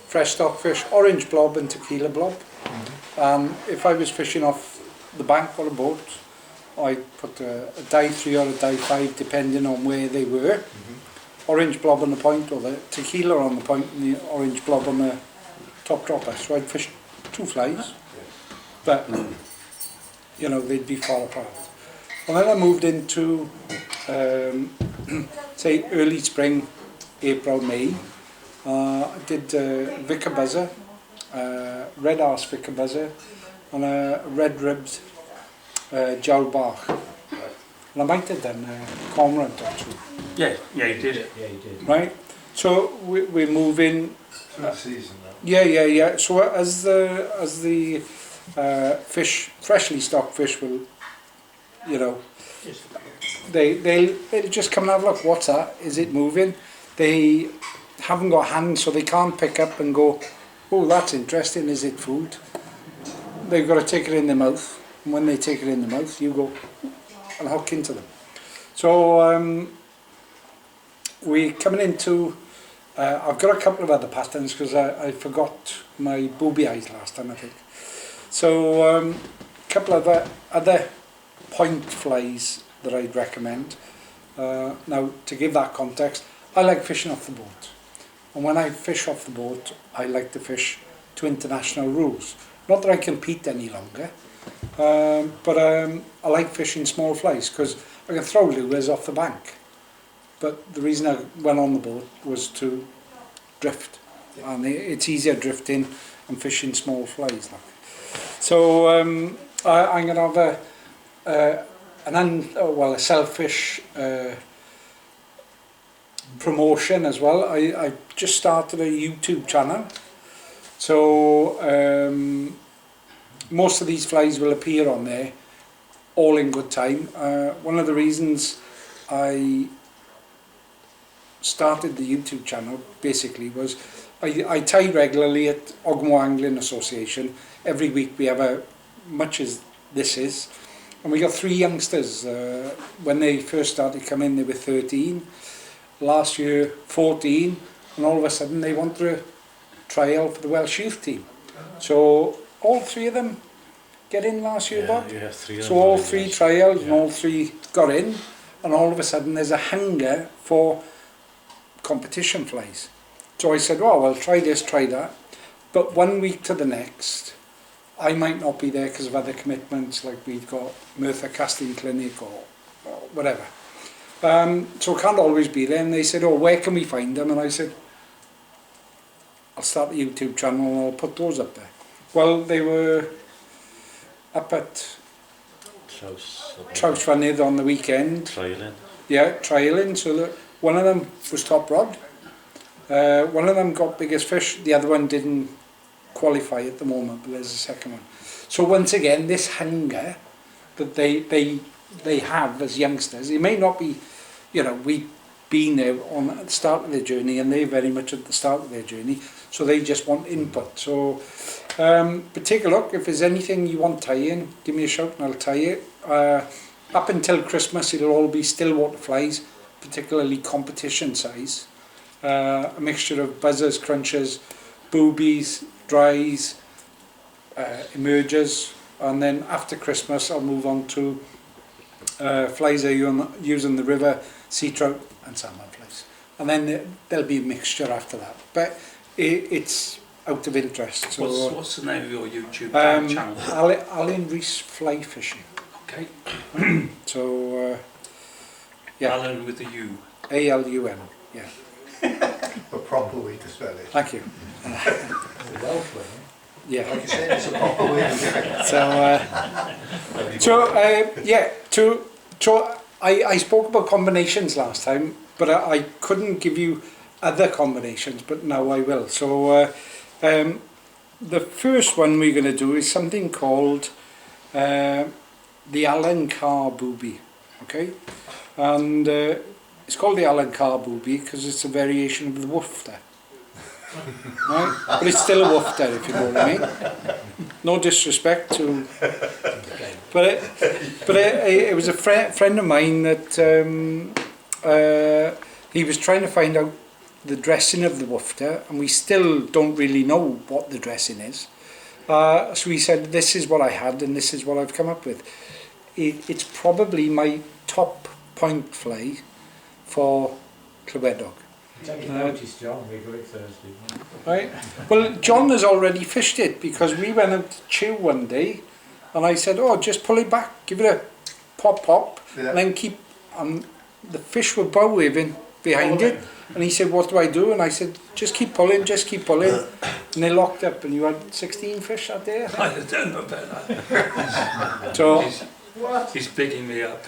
fresh stock fish, orange blob and tequila blob. If I was fishing off the bank or a boat, I put a dye 3 or a dye 5 depending on where they were. Orange blob on the point, or the tequila on the point and the orange blob on the top dropper. So I'd fish 2 flies, but you know, they'd be far apart. And then I moved into say early spring, April, May. I did vicar buzzer, red arse vicar buzzer, and a red ribbed jowl bark. And I might have done cormorant actually. Yeah, you did. Yeah, you did. Right, so we're moving. Through the season now. Yeah. So as the fish, freshly stocked fish, will, you know, they'll just come and have a look. What's that? Is it moving? They haven't got hands, so they can't pick up and go, oh, that's interesting. Is it food? They've got to take it in their mouth, and when they take it in the mouth, you go and hook into them. So we're coming into. I've got a couple of other patterns because I forgot my booby eyes last time, I think. So a couple of other point flies that I'd recommend. Now, to give that context, I like fishing off the boat. And when I fish off the boat, I like to fish to international rules. Not that I compete any longer, but I like fishing small flies because I can throw lures off the bank. But the reason I went on the boat was to drift, and it's easier drifting and fishing small flies. So I'm going to have a selfish promotion as well. I just started a YouTube channel, so most of these flies will appear on there, all in good time. One of the reasons I started the YouTube channel basically was I tie regularly at Ogmo Angling Association. Every week we have much as this is, and we got 3 youngsters. When they first started coming, they were 13. Last year 14, and all of a sudden they wanted a trial for the Welsh youth team. So all 3 of them get in last year, Bob. Yeah, 3 so all 3 trials, and all 3 got in, and all of a sudden there's a hunger for competition flies. So I said, oh, well, try this, try that. But one week to the next, I might not be there because of other commitments, like we've got Merthyr Casting Clinic or whatever. So I can't always be there. And they said, oh, where can we find them? And I said, I'll start the YouTube channel and I'll put those up there. Well, they were up at Trout Fynydd on the weekend. Trialing. Yeah, trialing. So one of them was top rod. One of them got biggest fish. The other one didn't qualify at the moment, but there's a second one. So once again, this hunger that they have as youngsters, it may not be, you know, we've been there on at the start of their journey, and they're very much at the start of their journey, so they just want input. So but take a look. If there's anything you want tie-in, give me a shout and I'll tie it. Up until Christmas it'll all be still water flies, particularly competition size. A mixture of buzzers, crunchers, boobies, dries, emergers, and then after Christmas I'll move on to flies I use in the river, sea trout and salmon flies, and then there'll be a mixture after that, but it's out of interest. So what's the name of your YouTube channel? Alun Rees Fly Fishing. Okay. So yeah, Alun with a U. A-L-U-N, yeah. A proper way to spell it. Thank you. Welsh way. Yeah. Like you said, it's a proper way to do it. I spoke about combinations last time, but I couldn't give you other combinations, but now I will. So the first one we're going to do is something called the Alun Carr booby, okay? And it's called the Alun Carr booby because it's a variation of the woofter. Right? But it's still a woofter, if you know what I mean. No disrespect to... But it was a friend of mine that he was trying to find out the dressing of the woofter, and we still don't really know what the dressing is. So we said, this is what I had and this is what I've come up with. It's probably my top point fly for Clywedog. Take it notice, John, we go it Thursday. Right. Well, John has already fished it because we went out to chew one day and I said, oh, just pull it back, give it a pop, and then keep, and the fish were bow waving behind it. And he said, what do I do? And I said, just keep pulling. And they locked up and you had 16 fish that day, I think. I don't know about that. So, He's bigging me up.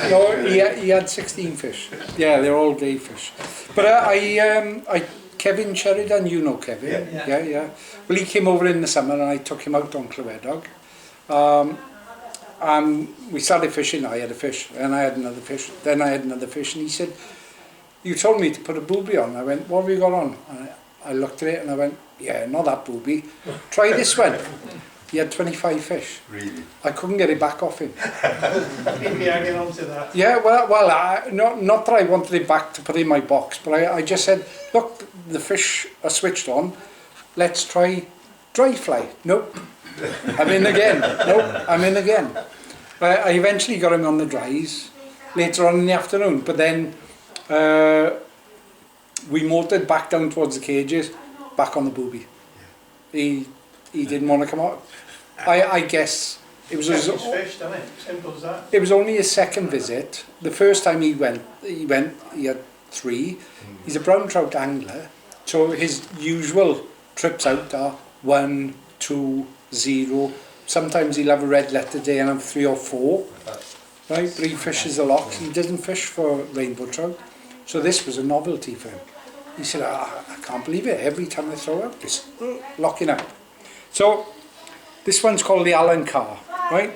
no, he had 16 fish. Yeah, they're all gay fish. But Kevin Sheridan, you know Kevin. Yeah. Well, he came over in the summer and I took him out on Clywedog. And we started fishing. I had a fish, and I had another fish. Then I had another fish, and he said, you told me to put a booby on. I went, what have you got on? And I looked at it and I went, yeah, not that booby. Try this one. He had 25 fish. Really? I couldn't get it back off him. Maybe hanging on to that. Yeah, well, not that I wanted it back to put in my box, but I just said, look, the fish are switched on. Let's try dry fly. Nope. I'm in again. Nope, I'm in again. I eventually got him on the dries later on in the afternoon, but then we motored back down towards the cages, back on the booby. He didn't want to come out. I guess it was fish, doesn't it? Simple as that. it was only his second visit. The first time he had 3. He's a brown trout angler, so his usual trips out are 1, 2, 0. Sometimes he'll have a red letter day and have 3 or 4. Right, but he fishes a lot. He doesn't fish for rainbow trout. So this was a novelty for him. He said, I can't believe it. Every time I throw out, it's locking up. So this one's called the Alun car, right?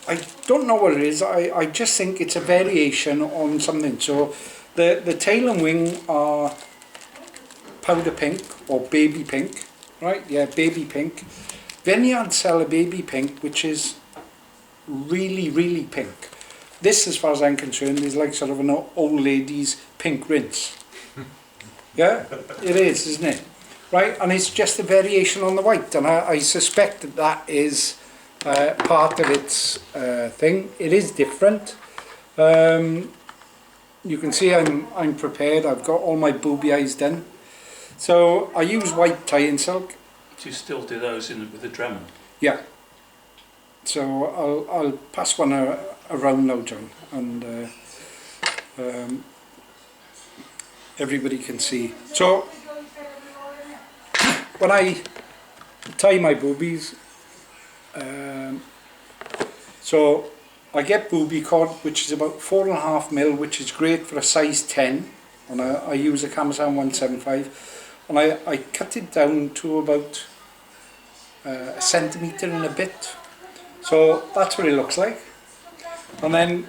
I don't know what it is. I just think it's a variation on something. So the tail and wing are powder pink or baby pink, right? Yeah, baby pink. Vineyard sell a baby pink, which is really, really pink. This, as far as I'm concerned, is like sort of an old lady's pink rinse. Yeah, it is, isn't it? Right, and it's just a variation on the white, and I suspect that is part of its thing. It is different. You can see I'm prepared. I've got all my booby eyes done. So I use white tie-in silk. Do you still do those with the Dremel? Yeah. So I'll pass one around now, John, and everybody can see. So when I tie my boobies, so I get booby cord, which is about 4.5mm, which is great for a size 10, and I use a Camasan 175, and I cut it down to about a centimetre and a bit. So that's what it looks like. And then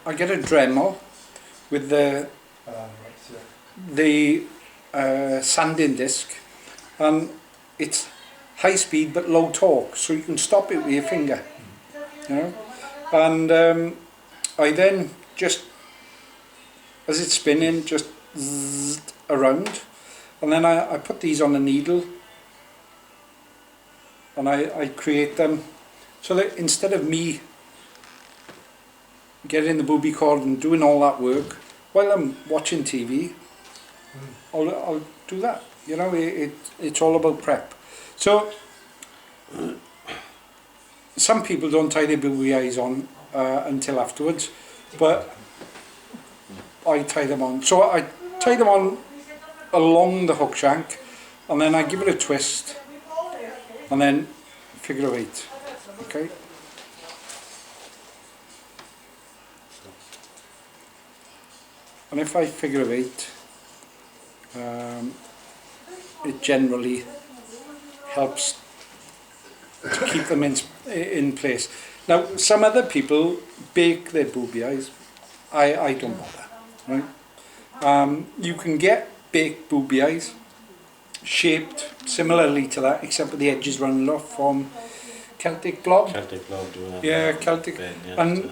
I get a Dremel with the sanding disc, and it's high speed but low torque, so you can stop it with your finger, you know. And I then just, as it's spinning, just zzz around, and then I put these on a needle, and I create them so that instead of me getting the booby cord and doing all that work while I'm watching TV, I'll do that. You know, it's all about prep. So some people don't tie their booby eyes on until afterwards, but I tie them on. So I tie them on along the hook shank, and then I give it a twist, and then figure of 8. Okay. And if I figure of 8, it generally helps to keep them in place. Now, some other people bake their booby eyes. I don't bother, right? You can get baked booby eyes shaped similarly to that, except with the edges running off, from Celtic blob. Celtic blob do that. Yeah, Celtic. And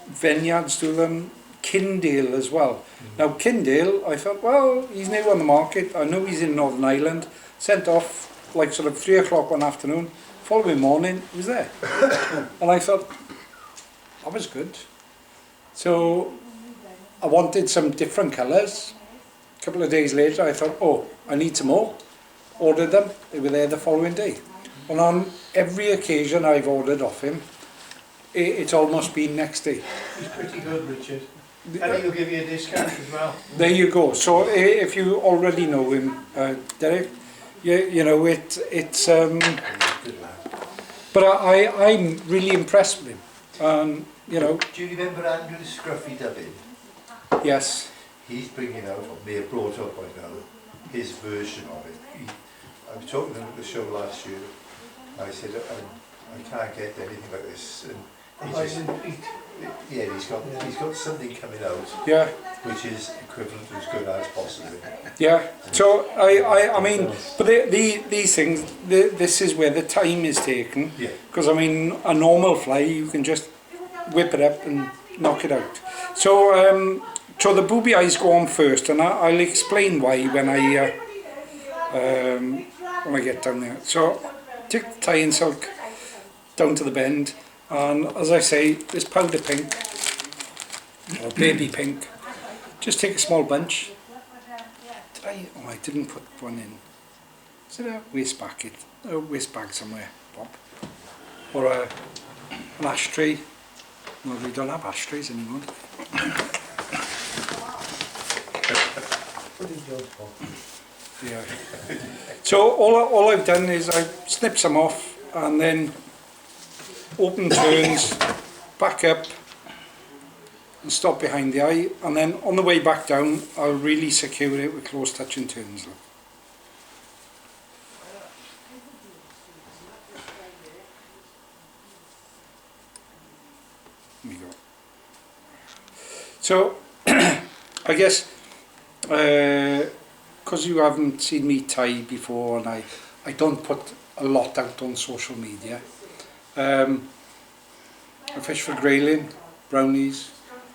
Vineyards do them. Kindale as well. Now Kindale, I thought, well, he's new on the market. I know he's in Northern Ireland. Sent off like sort of 3 o'clock one afternoon. Following morning, he was there. And I thought, that was good. So I wanted some different colours. A couple of days later, I thought, oh, I need some more. Ordered them. They were there the following day. And on every occasion I've ordered off him, it's almost been next day. He's pretty good, Richard. And he'll give you a discount as well. There you go. So if you already know him, Derek, you know it's. But I'm really impressed with him. You know. Do you remember Andrew Scruffy Dubbin? Yes. He's bringing out, or may have brought up by now, his version of it. I was talking to him at the show last year. I said, I can't get anything like this. And he just, yeah, he's got something coming out, Yeah. which is equivalent to as good as possible. Yeah. So I mean, but these things, this is where the time is taken. Yeah. Because I mean, a normal fly, you can just whip it up and knock it out. So so the booby eyes go on first, and I'll explain why when I get down there. So take the tie and silk down to the bend, and as I say, this powder pink or baby pink, just take a small bunch. I didn't put one in. Is it a waste bucket? A waste bag somewhere, Bob? Or an ashtray? No, we don't have ashtrays anymore. Yeah. So all I've done is I've snipped some off and then open turns, back up and stop behind the eye, and then on the way back down I'll really secure it with close touching turns. Look. There we go. So I guess because you haven't seen me tie before, and I don't put a lot out on social media. I fish for grayling, brownies,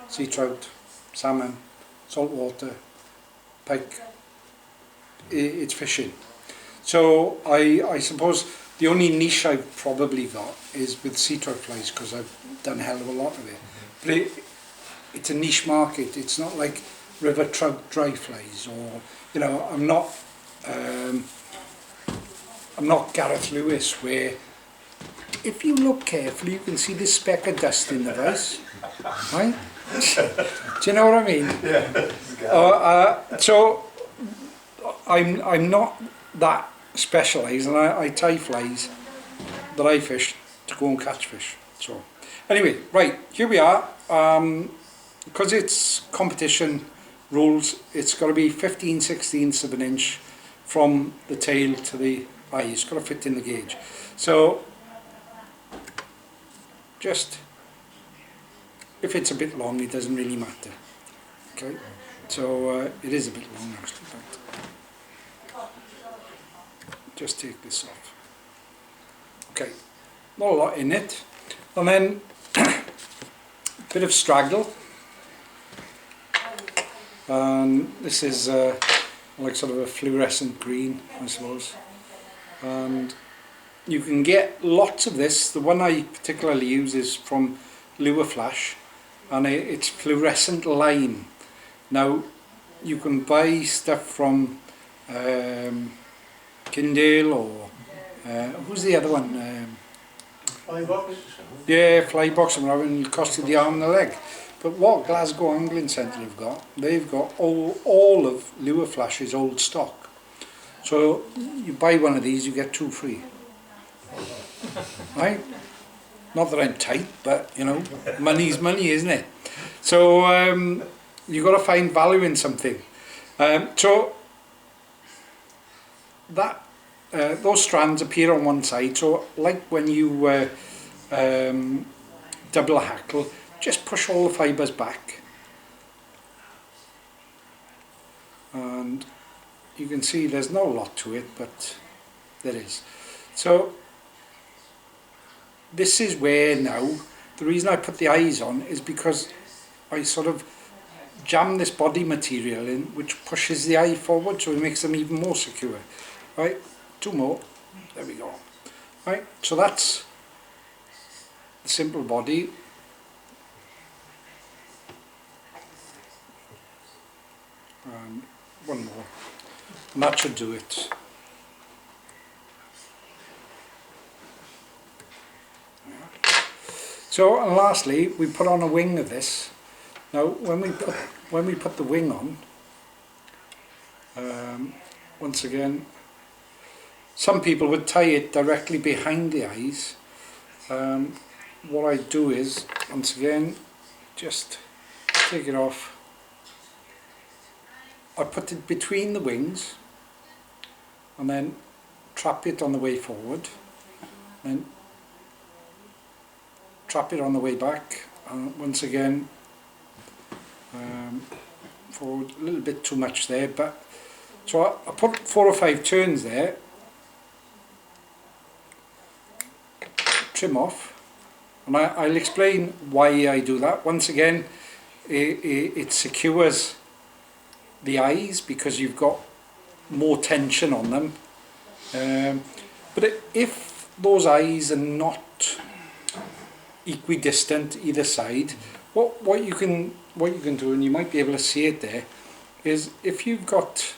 sea trout, salmon, saltwater, pike. It's fishing. So I suppose the only niche I've probably got is with sea trout flies, because I've done a hell of a lot of it. But it's a niche market. It's not like river trout dry flies, or you know, I'm not Gareth Lewis, where if you look carefully you can see this speck of dust in the vise, right? Do you know what I mean? Yeah. So I'm not that specialised, and I tie flies that I fish to go and catch fish. So anyway, right, here we are. Because it's competition rules, it's got to be 15/16 of an inch from the tail to the eye. It's got to fit in the gauge. So just, if it's a bit long, it doesn't really matter. Okay, so it is a bit long actually, but just take this off. Okay, not a lot in it, and then a bit of straggle. And this is like sort of a fluorescent green, I suppose. And you can get lots of this. The one I particularly use is from Lure Flash, and it's fluorescent lime. Now, you can buy stuff from Kindale, or who's the other one? Flybox? Yeah, Flybox, and it cost you the arm and the leg. But what Glasgow Angling Centre have got, they've got all of Lure Flash's old stock. So you buy one of these, you get 2 free. Right? Not that I'm tight, but you know, money's money, isn't it? So you've got to find value in something. So that those strands appear on one side. So like when you double a hackle, just push all the fibres back, and you can see there's not a lot to it, but there is. So this is where now, the reason I put the eyes on is because I sort of jam this body material in, which pushes the eye forward, so it makes them even more secure. Right, 2 more. There we go. Right, so that's the simple body. And 1 more. And that should do it. So, and lastly, we put on a wing of this. Now, when we put the wing on, once again, some people would tie it directly behind the eyes. What I do is, once again, just take it off. I put it between the wings, and then trap it on the way forward, and trap it on the way back, and once again, forward, a little bit too much there, but so I put 4 or 5 turns there, trim off, and I'll explain why I do that. Once again, it secures the eyes because you've got more tension on them, but if those eyes are not equidistant either side, what you can do, and you might be able to see it there, is if you've got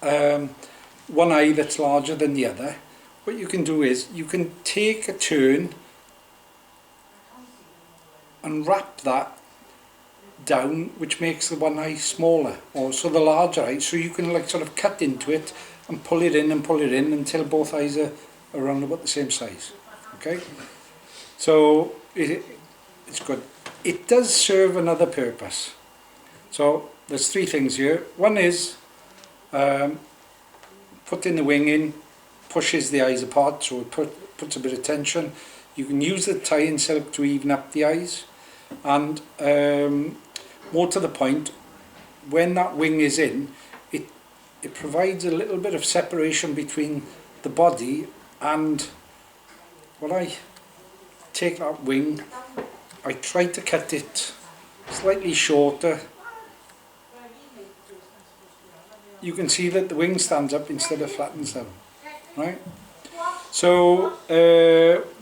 one eye that's larger than the other, what you can do is you can take a turn and wrap that down, which makes the one eye smaller, or so the larger eye, so you can like sort of cut into it and pull it in until both eyes are around about the same size. Okay, so it's good. It does serve another purpose. So there's 3 things here. One is putting the wing in pushes the eyes apart, so it puts a bit of tension. You can use the tie-in silk to even up the eyes, and more to the point, when that wing is in, it provides a little bit of separation between the body and, when I take that wing, I try to cut it slightly shorter. You can see that the wing stands up instead of flattens down, right? So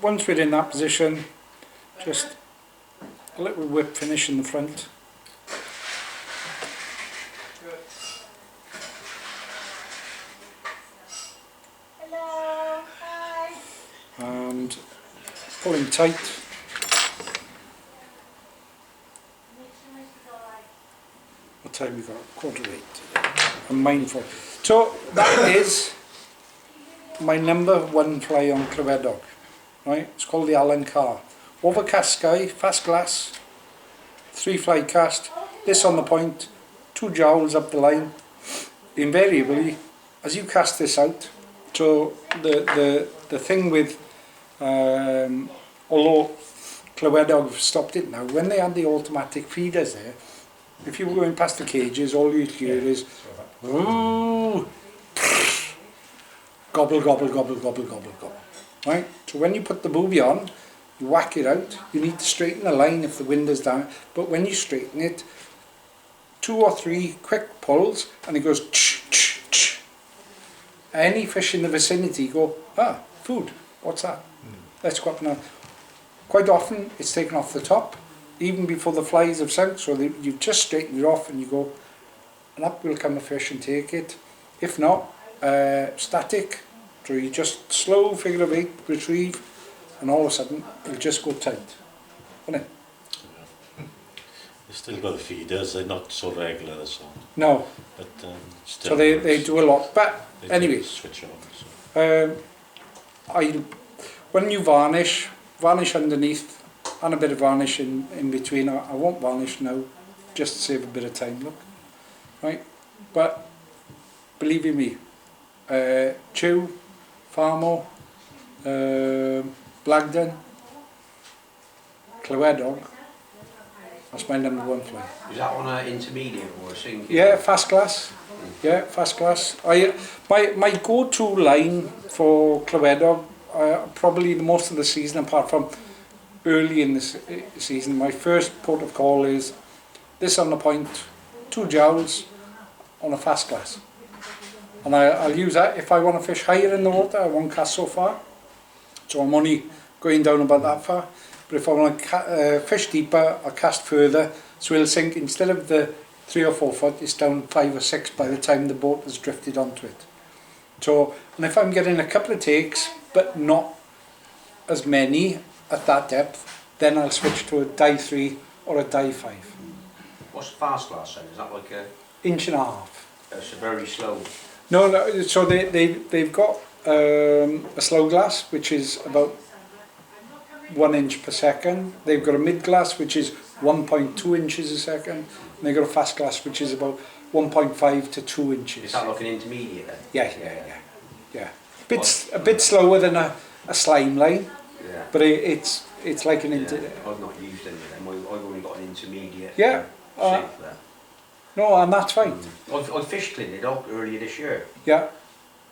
once we're in that position, just a little whip finish in the front. Hello, hi. And pulling tight. What time we got? 7:45. I'm mindful. So that is my #1 fly on Clywedog, right? It's called the Alun car. Overcast sky, fast glass, 3 fly cast, this on the point, 2 jowls up the line. Invariably, as you cast this out, so the thing with, although Clywedog have stopped it now, when they had the automatic feeders there, if you were going past the cages, all you'd hear is, ooh, gobble, gobble, gobble, gobble, gobble, gobble. Right? So when you put the booby on, you whack it out. You need to straighten the line if the wind is down. But when you straighten it, 2 or 3 quick pulls, and it goes ch, ch, ch. Any fish in the vicinity go, ah, food, what's that? Let's go up now. Quite often it's taken off the top, even before the flies have sunk, so you've just straightened it off and you go, and up will come a fish and take it. If not, static, so you just slow figure of 8 retrieve, and all of a sudden it'll just go tight, won't it? They still got the feeders, they're not so regular, so. No, But still. so they do a lot, but they anyway, switch on. So. when you varnish underneath and a bit of varnish in between. I won't varnish now, just to save a bit of time, look, right? But believe you me, Chew, Farmo, Blagden, Clywedog, that's my #1 fly. Is that on an intermediate or a single? Yeah, fast glass. Yeah, fast glass. My go-to line for Clywedog, probably most of the season, apart from early in the season, my first port of call is this on the point, 2 jowls on a fast glass. And I'll use that if I want to fish higher in the water. I won't cast so far, so I'm only going down about that far. But if I want to fish deeper, I'll cast further, so it'll sink. Instead of the 3 or 4 foot, it's down 5 or 6 by the time the boat has drifted onto it. So, and if I'm getting a couple of takes but not as many at that depth, then I'll switch to a dive 3 or a dive 5. What's the fast glass then? Is that like a... 1.5 inches. It's a very slow... No, so they've got a slow glass, which is about 1 inch per second. They've got a mid glass, which is 1.2 inches a second. And they've got a fast glass, which is about 1.5 to 2 inches. Is that like an intermediate then? Yeah. A bit slower than a slime line, Yeah. but it's like an I've not used any of them. I've only got an intermediate. Yeah. Safe there. No, and that's fine. I fished Clywedog earlier this year Yeah,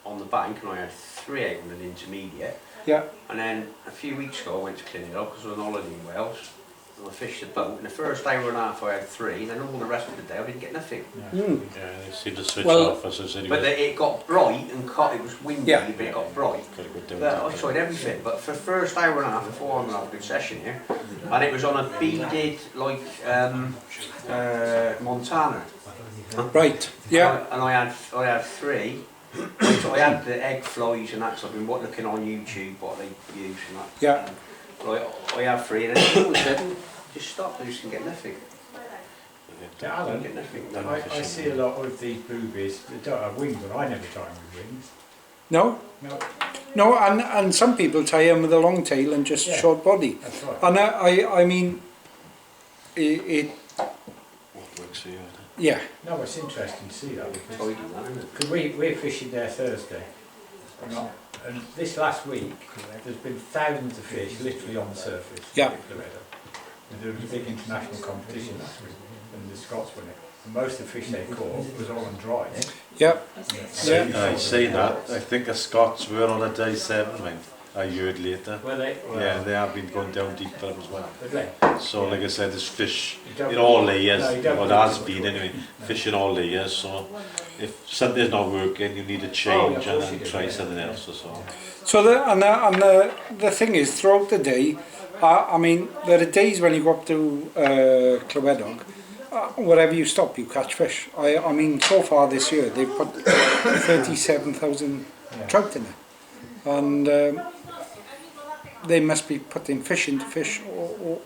on the bank, and I had 3 out on an intermediate. yeah, And then a few weeks ago I went to Clywedog because I was on holiday in Wales. And I fished the boat, and the first hour and a half I had 3, and then all the rest of the day I didn't get nothing. Mm. Yeah, they seem to switch Well, off as I said. But it got bright and it was windy, Yeah. but it got bright. But I tried everything, but for the first hour and a half, before I'm going to have a good session here, and it was on a beaded, like, Montana. right, yeah, And I had 3. I had the egg flies and that, so I've been looking on YouTube what they use and that. yeah. I have 3, and then all of a sudden, just stop, I just can get nothing. Yeah, I Alan, get nothing. I see a lot of these boobies that don't have wings, but I never tie them with wings. No, No, no, and some people tie them with a long tail and just Yeah. short body. that's right. And I mean, it What works for you? yeah, No, it's interesting to see that because Tidy that, isn't it? cause we're fishing there Thursday. And this last week, there's been thousands of fish literally on the surface. Yeah. at Clywedog. And there was a big international competition last week, and the Scots won it. And most of the fish they caught was all on dry. yeah, I say that. I think the Scots were on a day 7, mate. I heard later. Were they? Yeah, they have been going down deeper as well. Did they? So, like I said, there's fish You don't in all believe- layers. No, you don't Well, believe has it. been anyway. Fish in all layers. So, if something's not working, you need to change of and course you then do, try yeah. something else or so. So the thing is, throughout the day, I mean, there are days when you go up to Clywedog, wherever you stop, you catch fish. I mean, so far this year, they've put 37,000 trout in it. And they must be putting fish into fish, or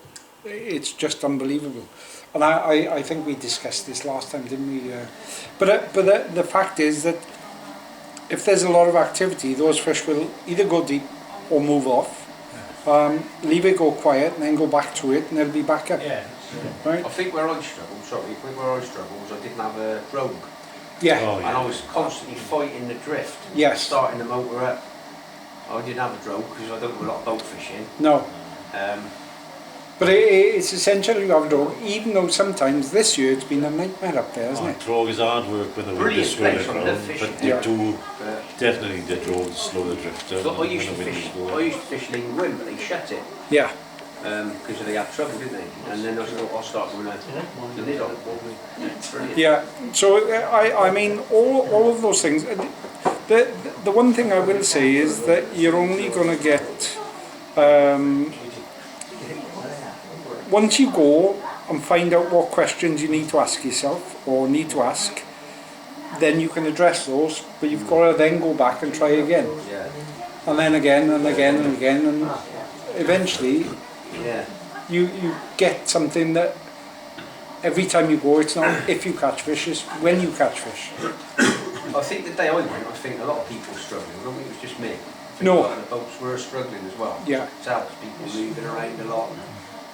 it's just unbelievable. And I think we discussed this last time, didn't we? But the fact is that if there's a lot of activity, those fish will either go deep or move off, leave it go quiet, and then go back to it, and they'll be back up. Yeah. Right? I think where I struggled was I didn't have a drogue. Yeah. Oh, And yeah. I was constantly fighting the drift. Yes. Starting the motor up. I didn't have a drogue because I don't do a lot of boat fishing. No. Um, But it's essential you have a dog, even though sometimes this year it's been a nightmare up there, hasn't it? Drog is hard work when the wind Brilliant is swirling place on the around, fish. but you Yeah. do but definitely the drog to slow the drift down. so I when used to the wind fish. is blowing. I used to fish Linguin, but they shut it Yeah. because they had trouble, didn't they? And then I thought I'll start doing the lid on. Brilliant. Yeah. So I mean all of those things. The one thing I will say is that you're only going to get once you go and find out what questions you need to ask yourself or need to ask, then you can address those, but you've got to then go back and try again, Yeah. and then again and again and again, and eventually Yeah. you get something that every time you go, it's not if you catch fish, it's when you catch fish. I think the day I went, I think a lot of people were struggling. I don't think it was just me. I think No. a lot of the boats were struggling as well. Yeah. It's out people moving around a lot and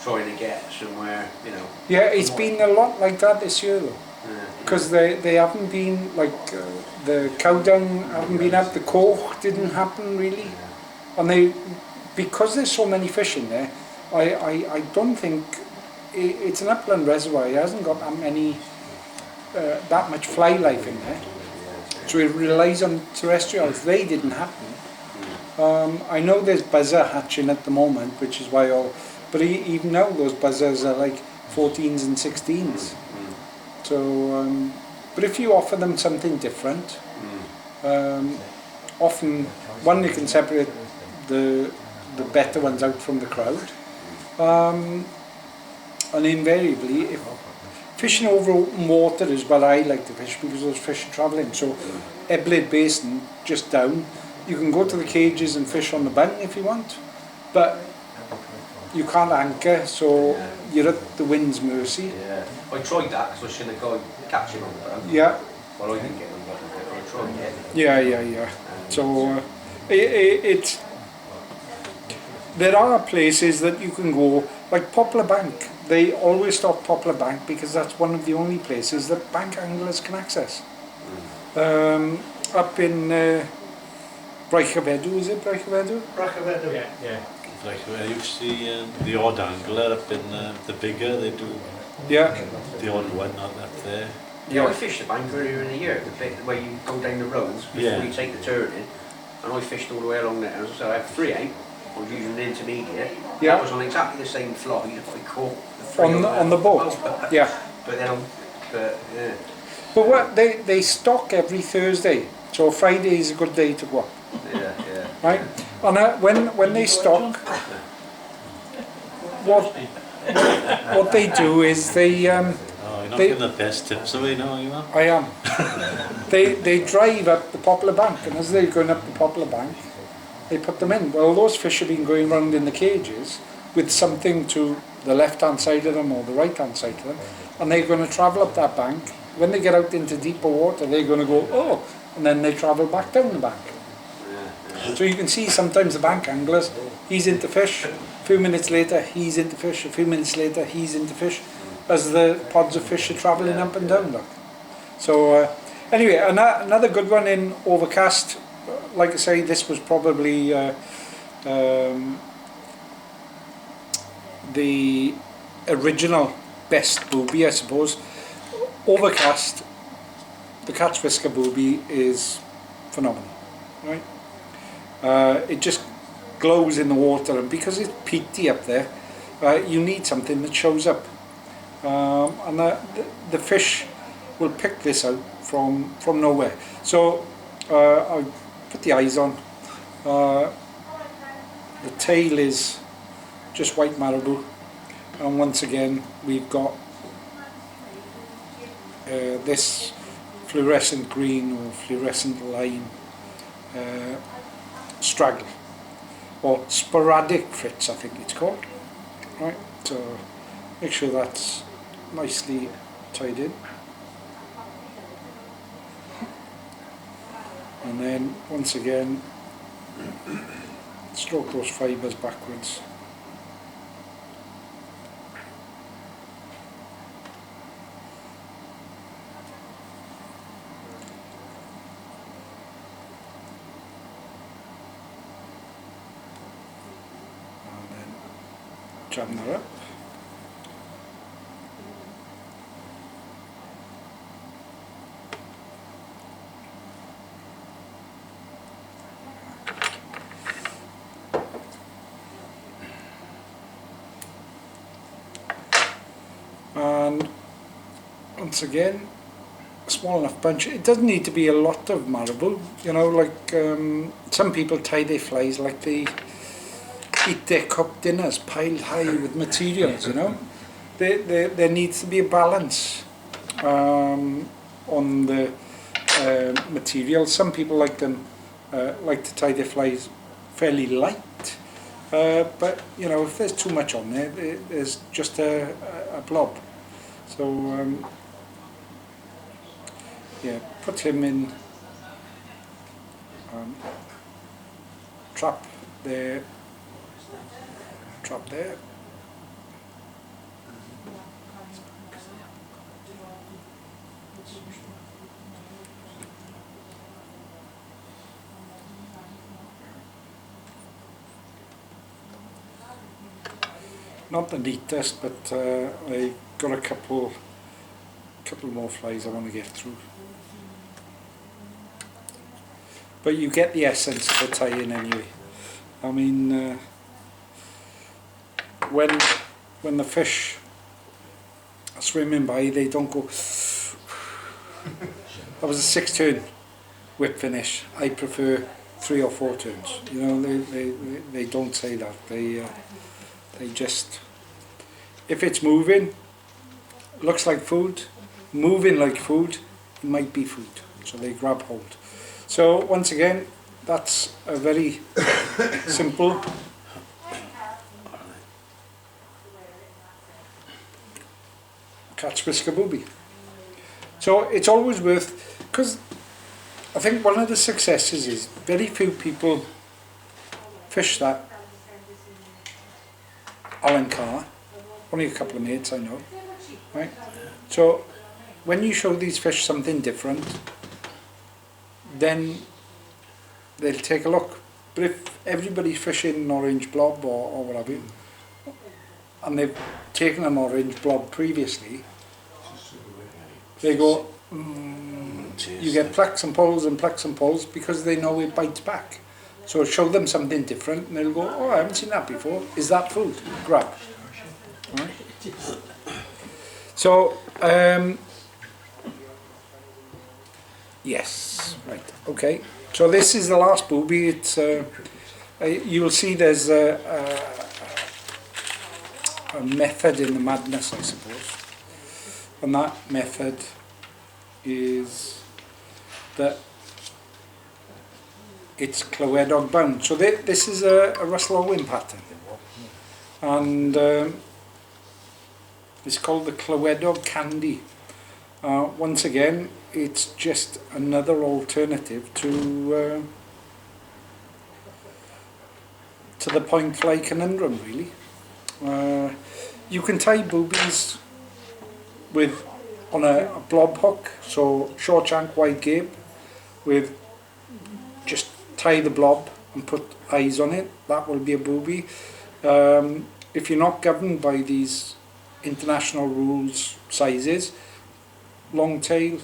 trying to get somewhere, you know. Yeah, it's been a lot like that this year though, Yeah. because they haven't been like the cow dung haven't been up, the coch didn't happen really, and because there's so many fish in there, I don't think it's an upland reservoir. It hasn't got that much fly life in there, so it relies on terrestrials. They didn't happen. I know there's buzzer hatching at the moment, which is why but even now those buzzers are like 14s and 16s. So, but if you offer them something different, often one, you can separate the better ones out from the crowd, and invariably, if fishing over open water is what I like to fish, because those fish are travelling. So Eblyd Basin, just down, you can go to the cages and fish on the bank if you want, but you can't anchor, so you're at the wind's mercy. Yeah. I tried that because I was going to go catch him on the boat. Yeah. Well, I didn't get him, but I tried it. Yeah. So it's there are places that you can go, like Poplar Bank. They always stock Poplar Bank because that's one of the only places that bank anglers can access. Up in Clywedog, is it Clywedog? Clywedog. Yeah. Like where you see the odd angler up in the bigger, they do Yeah. the odd one not up there. Yeah, I fished the bank earlier in the year, the bit where you go down the roads before Yeah. you take the turning, and I fished all the way along there. So I had 3 out. I was using an intermediate. Yeah. That was on exactly the same fly that I caught the 3 On the boat. Yeah. But then, yeah. But what they stock every Thursday, so Friday is a good day to go up, Yeah. right? And when they stock, what they do is they Oh, you're not They- giving the best tips away now, are you? Man? I am. They drive up the Poplar Bank, and as they're going up the Poplar Bank, they put them in. Well, those fish have been going around in the cages with something to the left-hand side of them or the right-hand side of them, and they're going to travel up that bank. When they get out into deeper water, they're going to go, oh, and then they travel back down the bank. So you can see sometimes the bank anglers, he's into fish, a few minutes later he's into fish, a few minutes later he's into fish, as the pods of fish are travelling up and down. Look. So anyway, another good one in Overcast. Like I say, this was probably the original best booby, I suppose. Overcast, the Catch Whisker booby is phenomenal, right? It just glows in the water, and because it's peaty up there, you need something that shows up, and the fish will pick this out from nowhere. So I put the eyes on. The tail is just white marabou, and once again we've got this fluorescent green or fluorescent lime straggle, or sporadic fritz I think it's called, right? So make sure that's nicely tied in, and then once again stroke those fibres backwards. Jam that up. And once again, a small enough bunch. It doesn't need to be a lot of marabou, you know, like some people tie their flies like they eat their cooked dinners piled high with materials, you know. There needs to be a balance on the material. Some people like them like to tie their flies fairly light, but you know, if there's too much on there, there's just a blob. So yeah, put him in trap there. Trap there. Not the neatest, but I got a couple more flies I want to get through. But you get the essence of the tie-in anyway. I mean, when the fish are swimming by, they don't go that was a 6-turn whip finish. I prefer 3 or 4 turns. You know, they don't say that. They just, if it's moving, looks like food, moving like food, it might be food. So they grab hold. So once again, that's a very simple catch whisker booby. So it's always worth, because I think one of the successes is very few people fish that Alun car. Only a couple of mates I know, right? So when you show these fish something different, then they'll take a look. But if everybody's fishing an orange blob or what have you, and they've taken an orange blob previously, they go, you get plucks and pulls because they know it bites back. So show them something different and they'll go, oh, I haven't seen that before. Is that food? Grab. Right. So, yes, right, okay. So this is the last booby. It's you'll see there's a method in the madness, I suppose. And that method is that it's Clywedog bound. So this is a Russell Owen pattern. And it's called the Clywedog Candy. Once again, it's just another alternative to the point fly conundrum, really. You can tie boobies with on a blob hook, so short shank, wide gape, with just tie the blob and put eyes on it. That will be a booby. If you're not governed by these international rules sizes, long tail,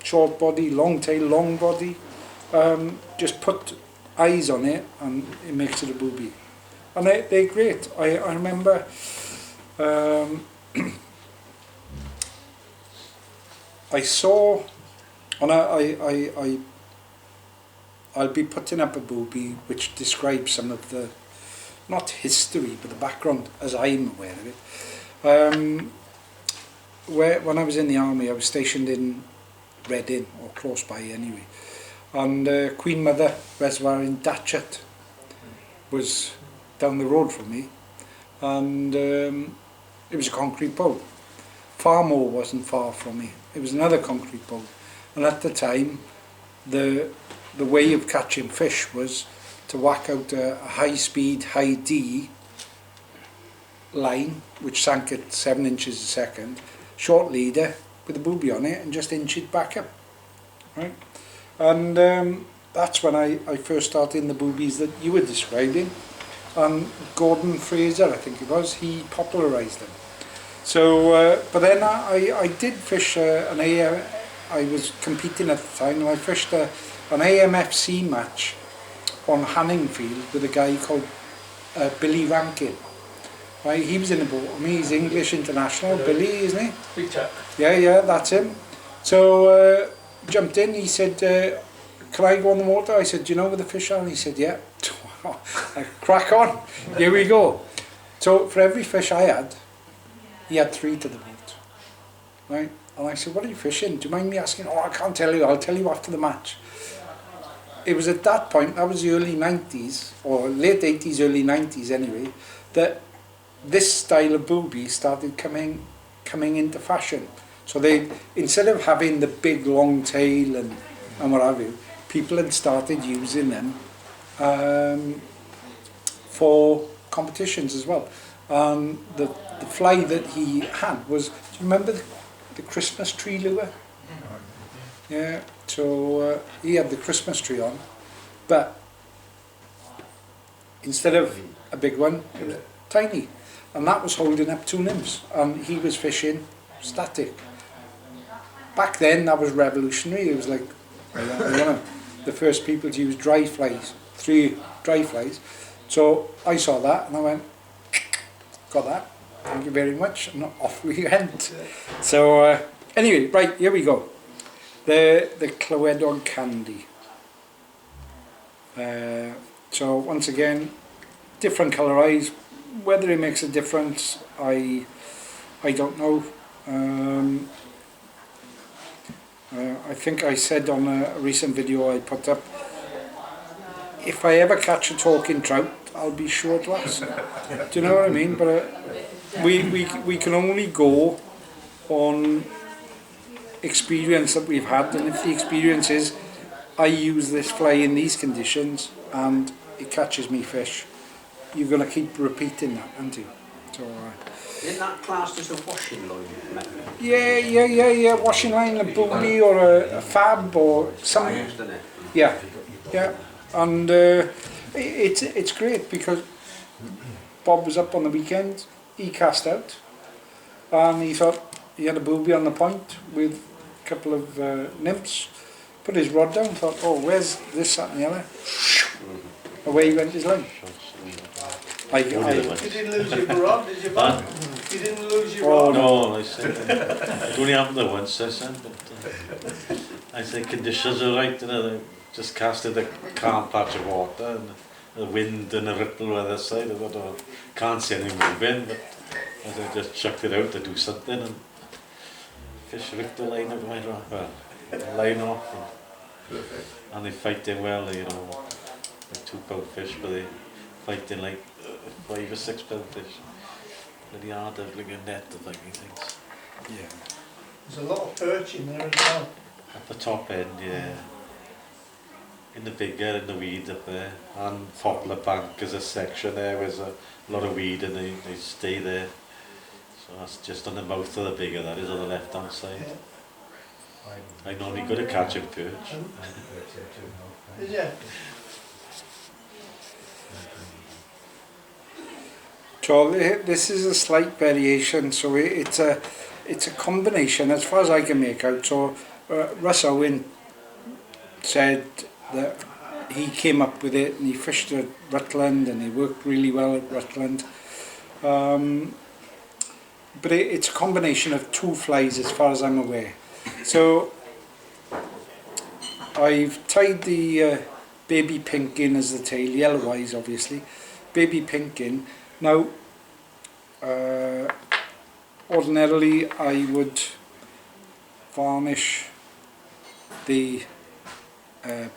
short body, long tail, long body, just put eyes on it and it makes it a booby. And they're great. I remember I saw, and I'll be putting up a booby which describes some of the, not history, but the background as I'm aware of it. When I was in the army, I was stationed in Reading, or close by anyway, and Queen Mother Reservoir in Datchet was down the road from me, and it was a concrete bowl. Farmore wasn't far from me. It was another concrete bowl, and at the time, the way of catching fish was to whack out a high-speed, high-D line, which sank at 7 inches a second, short leader with a booby on it, and just inch it back up, right? And that's when I first started in the boobies that you were describing, and Gordon Fraser, I think it was, he popularised them. So, but then I did fish an AM, I was competing at the time, and I fished an AMFC match on Hanningfield with a guy called Billy Rankin. Right, he was in the boat with me, he's English international, Billy, isn't he? Big Chuck. Yeah, that's him. So, jumped in, he said, can I go on the water? I said, do you know where the fish are? And he said, yeah. Crack on, here we go. So, for every fish I had, he had 3 to the boat. Right? And I said, what are you fishing? Do you mind me asking? Oh, I can't tell you, I'll tell you after the match. It was at that point, that was the early 90s, or late 80s, early 90s anyway, that this style of booby started coming into fashion. So they, instead of having the big long tail and what have you, people had started using them for competitions as well. The fly that he had was, do you remember the Christmas tree lure? Yeah, so he had the Christmas tree on, but instead of a big one, it was tiny. And that was holding up 2 nymphs, and he was fishing static. Back then, that was revolutionary. It was like one of the first people to use dry flies, 3 dry flies. So I saw that, and I went, got that, thank you very much, and off we went. So anyway, right, here we go. They're the Clywedog candy. So once again, different colour eyes. Whether it makes a difference, I don't know. I think I said on a recent video I put up, if I ever catch a talking trout, I'll be sure to ask. Do you know what I mean? But we can only go on experience that we've had, and if the experience is I use this fly in these conditions and it catches me fish, you're going to keep repeating that, aren't you? So, Isn't that classed as a washing line method? yeah, washing line, a booby or a fab or something. Isn't it? Yeah, and it's great because Bob was up on the weekend, he cast out and he thought he had a booby on the point with a couple of nymphs, put his rod down, thought, oh, where's this, that and the other? Away went his line. You didn't lose your rod, did you, man? You didn't lose your Oh rod? no, I said, it only happened there once, I said, but I think conditions are right, you know, they just casted a calm patch of water and the wind and the ripple weather side, I thought, oh, can't see anything moving, but I just chucked it out to do something and fish ripped the line out of my rod, well, the line off, and they fighting well, you know, like 2 pound fish, but they fighting like 5 or 6 pound fish. Really hard to like a net to think things. Yeah. There's a lot of perch in there as well. At the top end, yeah. In the bigger, in the weed up there. And Poplar Bank is a section there where there's a lot of weed and they stay there. So that's just on the mouth of the bigger, that is on the left hand side. Yeah. I normally go to catching perch. Is it? So this is a slight variation, so it's a combination as far as I can make out. So Russ Owen said that he came up with it and he fished at Rutland and he worked really well at Rutland. But it's a combination of 2 flies as far as I'm aware. So I've tied the baby pink in as the tail, yellow eyes obviously, baby pink in. Now, ordinarily I would varnish the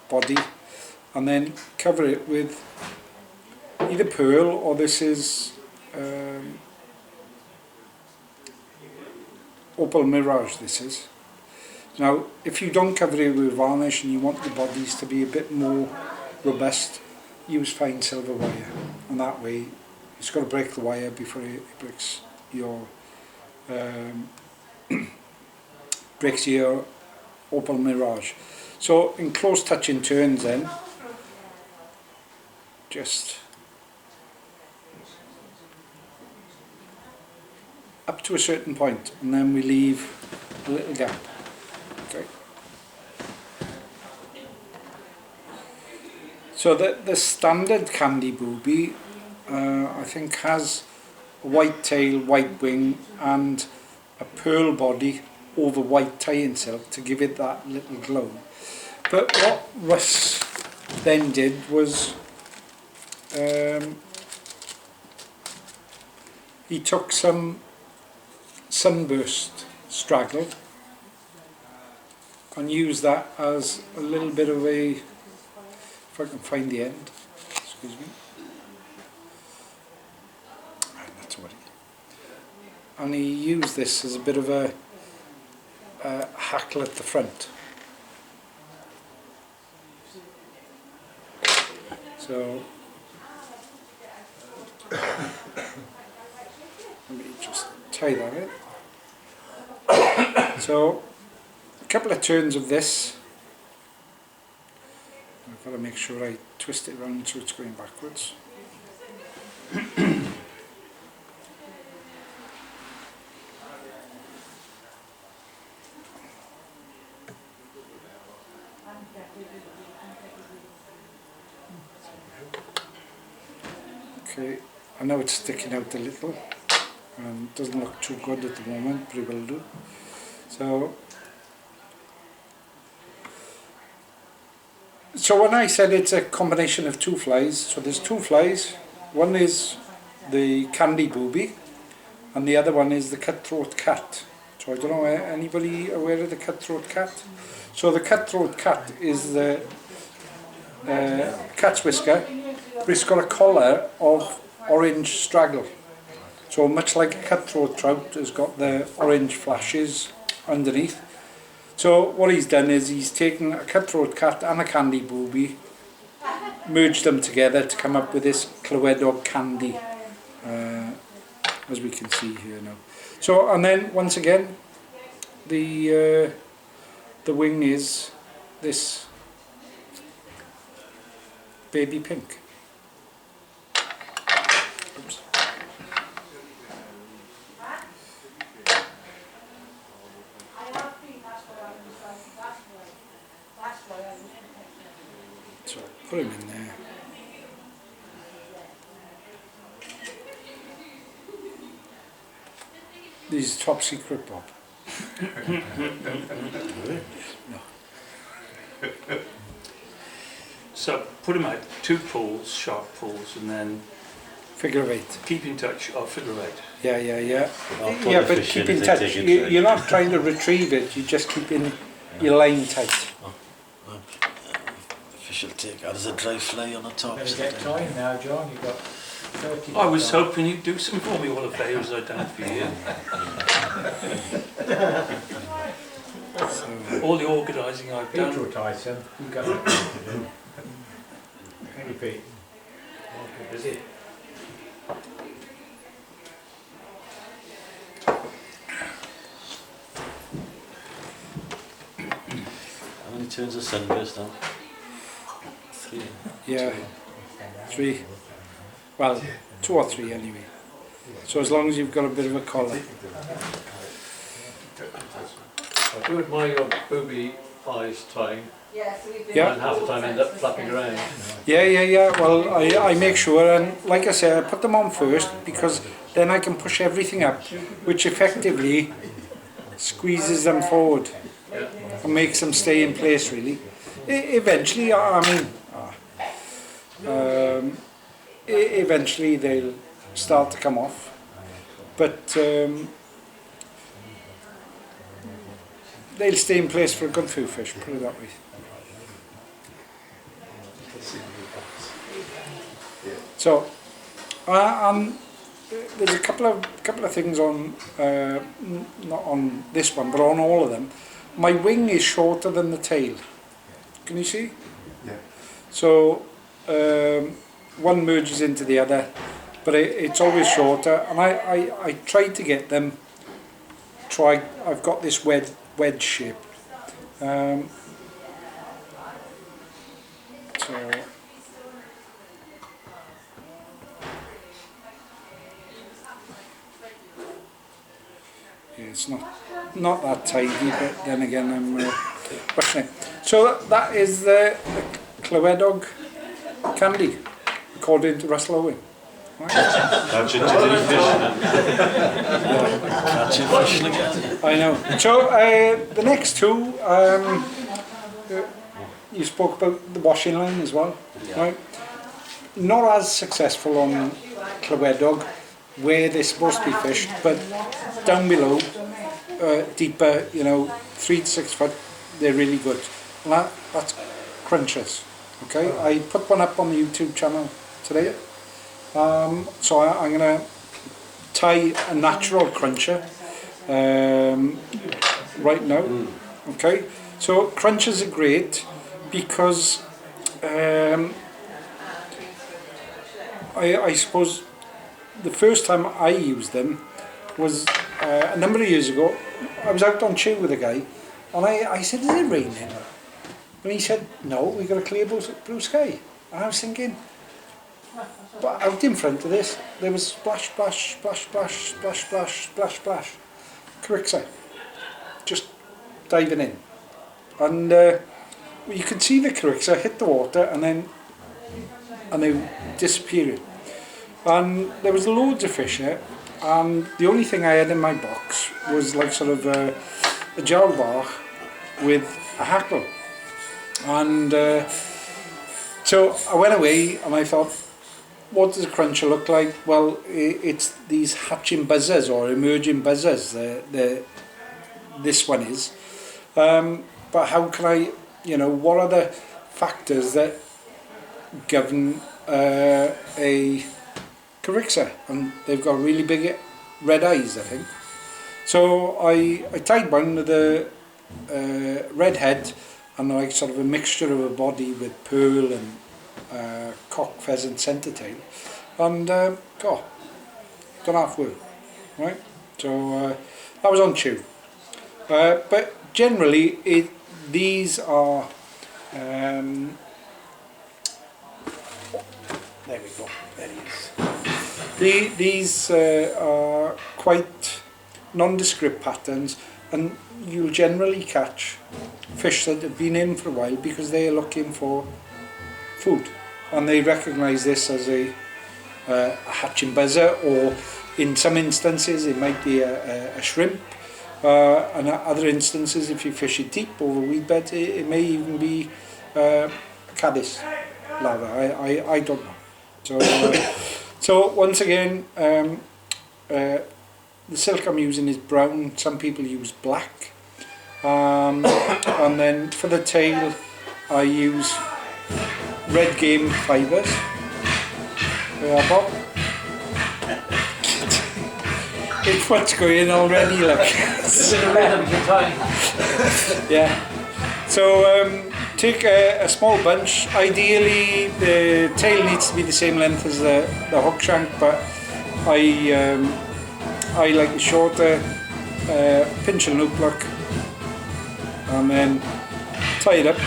body and then cover it with either pearl or this is opal mirage, this is. Now, if you don't cover it with varnish and you want the bodies to be a bit more robust, use fine silver wire, and that way it's got to break the wire before it breaks your opal mirage. So in close touching turns then, just up to a certain point and then we leave a little gap. Okay. So the standard candy booby I think has a white tail, white wing and a pearl body over white tying silk to give it that little glow. But what Russ then did was he took some sunburst straggle and used that as a little bit of a, if I can find the end, excuse me. That's what and he used this as a bit of a hackle at the front. So let me just tie that in. So a couple of turns of this. I've got to make sure I twist it around so it's going backwards. Okay, I know it's sticking out a little and doesn't look too good at the moment, but it will do. So So when I said it's a combination of two flies, so there's two flies. One is the candy booby, and the other one is the cutthroat cat. So I don't know, anybody aware of the cutthroat cat? So the cutthroat cat is the cat's whisker, but it's got a collar of orange straggle. So much like a cutthroat trout has got the orange flashes underneath. So what he's done is he's taken a cutthroat cat and a candy booby, merged them together to come up with this Clywedog candy, as we can see here now. So, and then once again, the wing is this baby pink. Oops. So put him in there. This is top secret, Bob. No. So put him out, 2 pools, sharp pools, and then Figure of 8. keep in touch, figure 8. Yeah. I'll put Yeah, the but fish keep in in if touch. they take it You, through. you're not trying to retrieve it, you're just keeping your line tight. The fish will take out as a dry fly on the top. Better get time now, John. You've got 30 I was time. hoping you'd do some for me all the favours I've done for you. All the organising I've Peter done. will Tyson. You've got nothing to do. Thank you, Pete. Oh, busy. How many turns of sunburst now? 3. Yeah, 3. Well, 2 or 3 anyway. So as long as you've got a bit of a collar. I do admire your booby eyes tying, Yeah. and half the time end up flapping around. Yeah. Well, I make sure, and like I said, I put them on first because then I can push everything up, which effectively squeezes them forward and makes them stay in place. Really, eventually, eventually they'll start to come off, but they'll stay in place for a good few fish. Put it that way. So, there's a couple of things on, not on this one, but on all of them. My wing is shorter than the tail. Can you see? Yeah. So, one merges into the other, but it's always shorter. And I tried to get them. I've got this wedge shape. So. Yeah, it's not that tidy, but then again I'm pushing it. So that is the Clywedog candy, according to Russell Owen. Right? Catching today's fish and catching fish again. I know. So the next two, you spoke about the washing line as well, right? Not as successful on Clywedog, where they're supposed to be fished, but down below, deeper, 3 to 6 foot, they're really good. And that's crunchers. Okay, I put one up on the YouTube channel today. So I'm going to tie a natural cruncher right now. Okay, so crunchers are great because I suppose the first time I used them was a number of years ago. I was out on chew with a guy and I said, is it raining? And he said, no, we've got a clear blue sky. And I was thinking, but out in front of this, there was splash, splash, splash, splash, splash, splash, splash, splash. Carixa, just diving in. And you could see the carixa hit the water and then they disappeared. And there was loads of fish here, and the only thing I had in my box was like sort of a gel bar with a hackle. And So I went away and I thought, what does a cruncher look like? Well, it's these hatching buzzers or emerging buzzers. This one is. But how can I, what are the factors that govern a Carixa? And they've got really big red eyes, I think. So I tied one with a red head and like sort of a mixture of a body with pearl and cock, pheasant, centre tail, and done half work, right? So that was on tune. But generally, these are there we go. There he is. These are quite nondescript patterns, and you'll generally catch fish that have been in for a while because they are looking for food, and they recognise this as a hatching buzzer, or in some instances it might be a shrimp, and other instances, if you fish it deep over a weed bed, it may even be caddis larva. I don't know. So once again, the silk I'm using is brown. Some people use black, and then for the tail I use red game fibres. There, Bob. It's what's going already, look. Yeah. So take a small bunch. Ideally, the tail needs to be the same length as the hook shank, but I like a shorter pinch and loop look, and then tie it up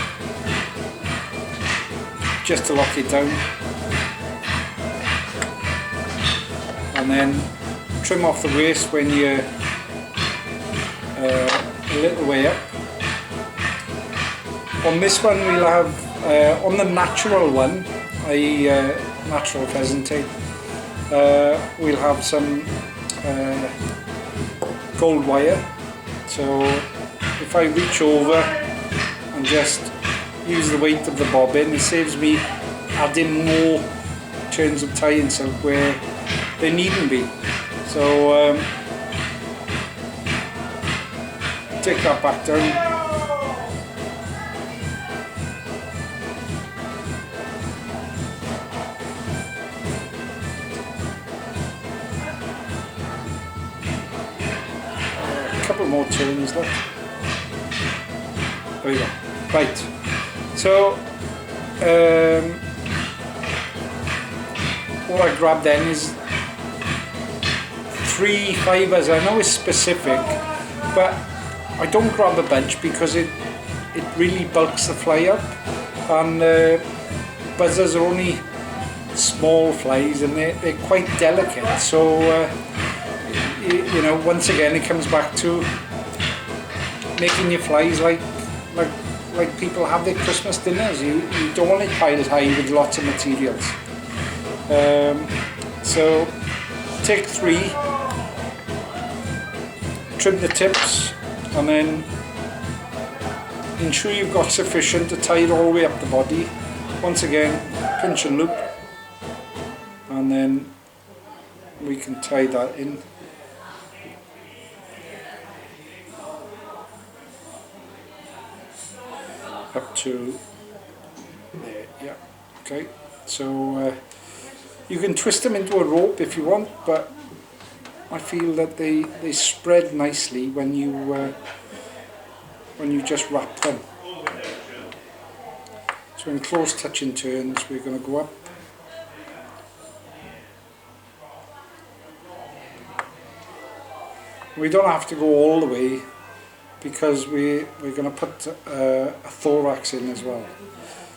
just to lock it down, and then trim off the waist when you're a little way up. On this one we'll have, on the natural one, natural pheasant tail, we'll have some gold wire. So if I reach over and just use the weight of the bobbin, it saves me adding more turns of tying silk where they needn't be. So take that back down. A couple more turns left. There we go. Right. So what I grab then is 3 fibres. I know it's specific, but I don't grab a bunch because it really bulks the fly up, and buzzers are only small flies and they're quite delicate. So once again it comes back to making your flies like people have their Christmas dinners. You don't want it piled high with lots of materials. So take 3, trim the tips, and then ensure you've got sufficient to tie it all the way up the body. Once again, pinch and loop, and then we can tie that in. Up to there, yeah, okay. So you can twist them into a rope if you want, but I feel that they spread nicely when you just wrap them. So in close touching turns, we're going to go up. We don't have to go all the way because we're going to put a thorax in as well.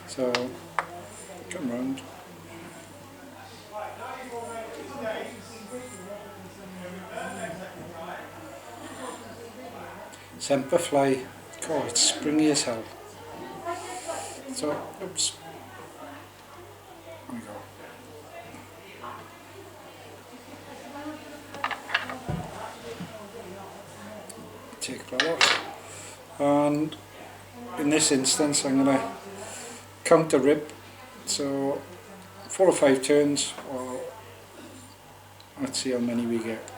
So come round. Semper fly. God, it's springy as hell. So, oops. There we go. Take that off. And in this instance, I'm going to counter rib So 4 or 5 turns, or let's see how many we get.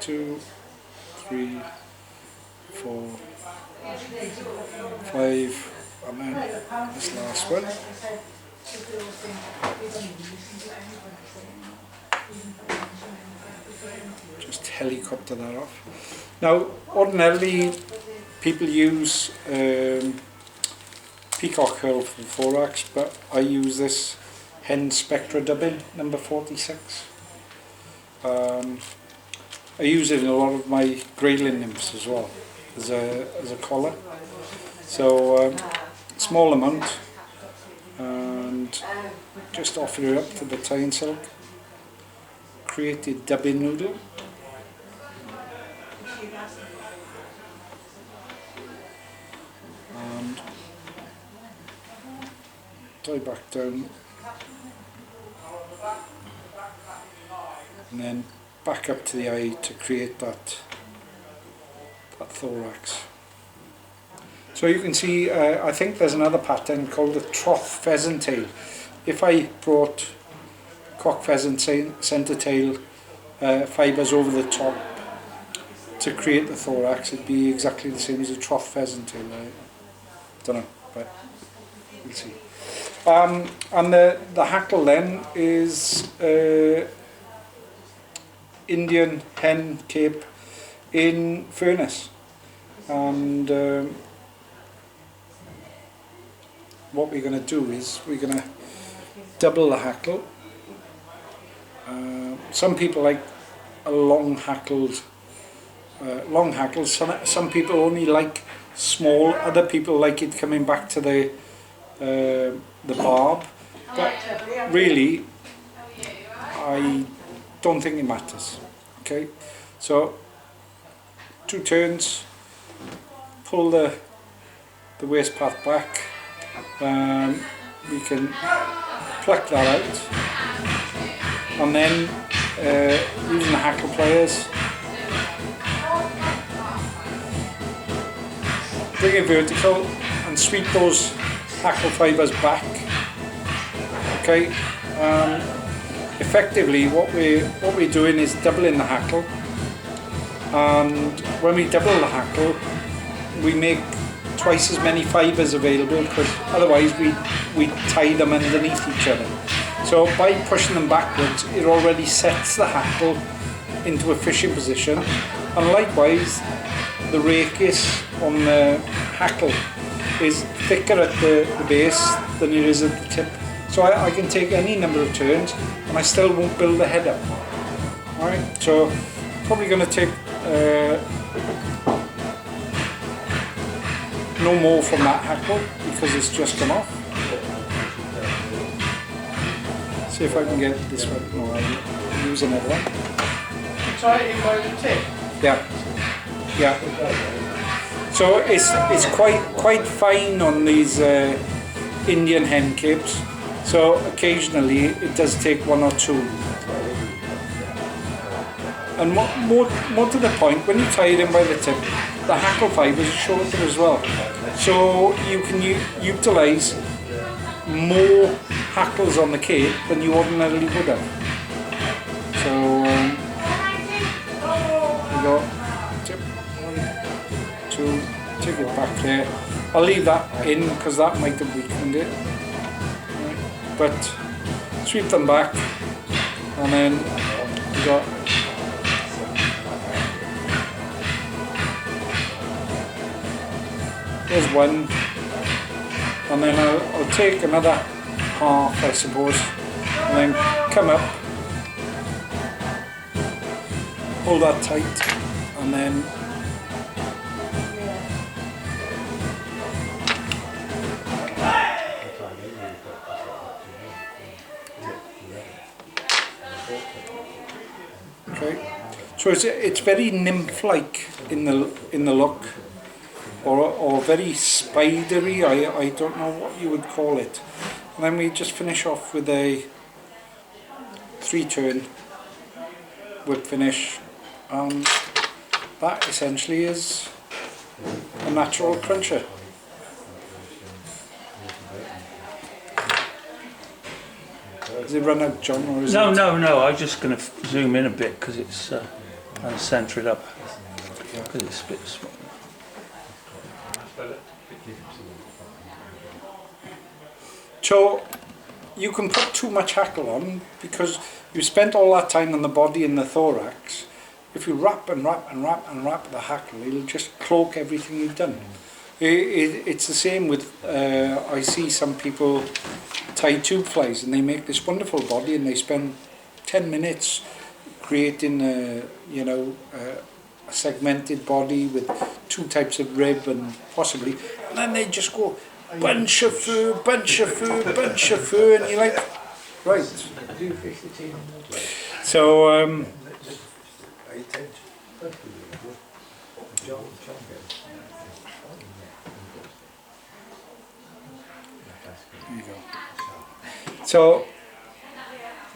2, 3, 4, 5, and then this last one. Just helicopter that off. Now, ordinarily people use peacock herl for the thorax, but I use this hen spectra dubbin number 46. I use it in a lot of my grayling nymphs as well as a collar. So small amount, and just offer it up to the tying silk. Created dubbin noodle. And tie back down, and then back up to the eye to create that thorax. So you can see, I think there's another pattern called the trough pheasant tail. If I brought cock pheasant centre tail fibres over the top to create the thorax, it'd be exactly the same as a trough pheasant tail. I don't know, but we'll see. And the hackle then is Indian hen cape in furnace, and what we're going to do is we're going to double the hackle. Some people like a long hackles. Some people only like small. Other people like it coming back to the barb. But really, I don't think it matters. Okay, so 2 turns. Pull the waste path back. We can pluck that out, and then using the hackle pliers, bring it vertical and sweep those hackle fibres back. Okay, effectively what we're doing is doubling the hackle, and when we double the hackle we make twice as many fibres available, because otherwise we tie them underneath each other. So by pushing them backwards, it already sets the hackle into a fishing position, and likewise the rachis on the hackle is thicker at the base than it is at the tip. So I can take any number of turns and I still won't build the head up. Alright, so probably going to take no more from that hackle because it's just come off. See if I can get this one. No, I'll use another one. Tie it in by the tip? Yeah, yeah. So it's quite fine on these Indian hen capes. So occasionally it does take 1 or 2. And more to the point, when you tie it in by the tip, the hackle fibres are shorter as well. So you can utilise more hackles on the cape than you ordinarily would have. So we got tip, 1, 2, take it back there. I'll leave that in because that might have weakened it. But sweep them back, and then we got there's one, and then I'll take another half, I suppose, and then come up, hold that tight, and then okay. So it's very nymph-like in the look. Or very spidery, I don't know what you would call it. And then we just finish off with a 3-turn whip finish, and that essentially is a natural cruncher. Has it run out, John, or is No, it? no, I'm just going to zoom in a bit because it's and centre it up because it's a bit small. So you can put too much hackle on because you spent all that time on the body and the thorax. If you wrap and wrap and wrap and wrap the hackle, it'll just cloak everything you've done. It's the same with, I see some people tie tube flies and they make this wonderful body and they spend 10 minutes creating a segmented body with 2 types of rib and possibly, and then they just go bunch of fur, bunch of fur, bunch of fur, and you're like, right. So, there you go. So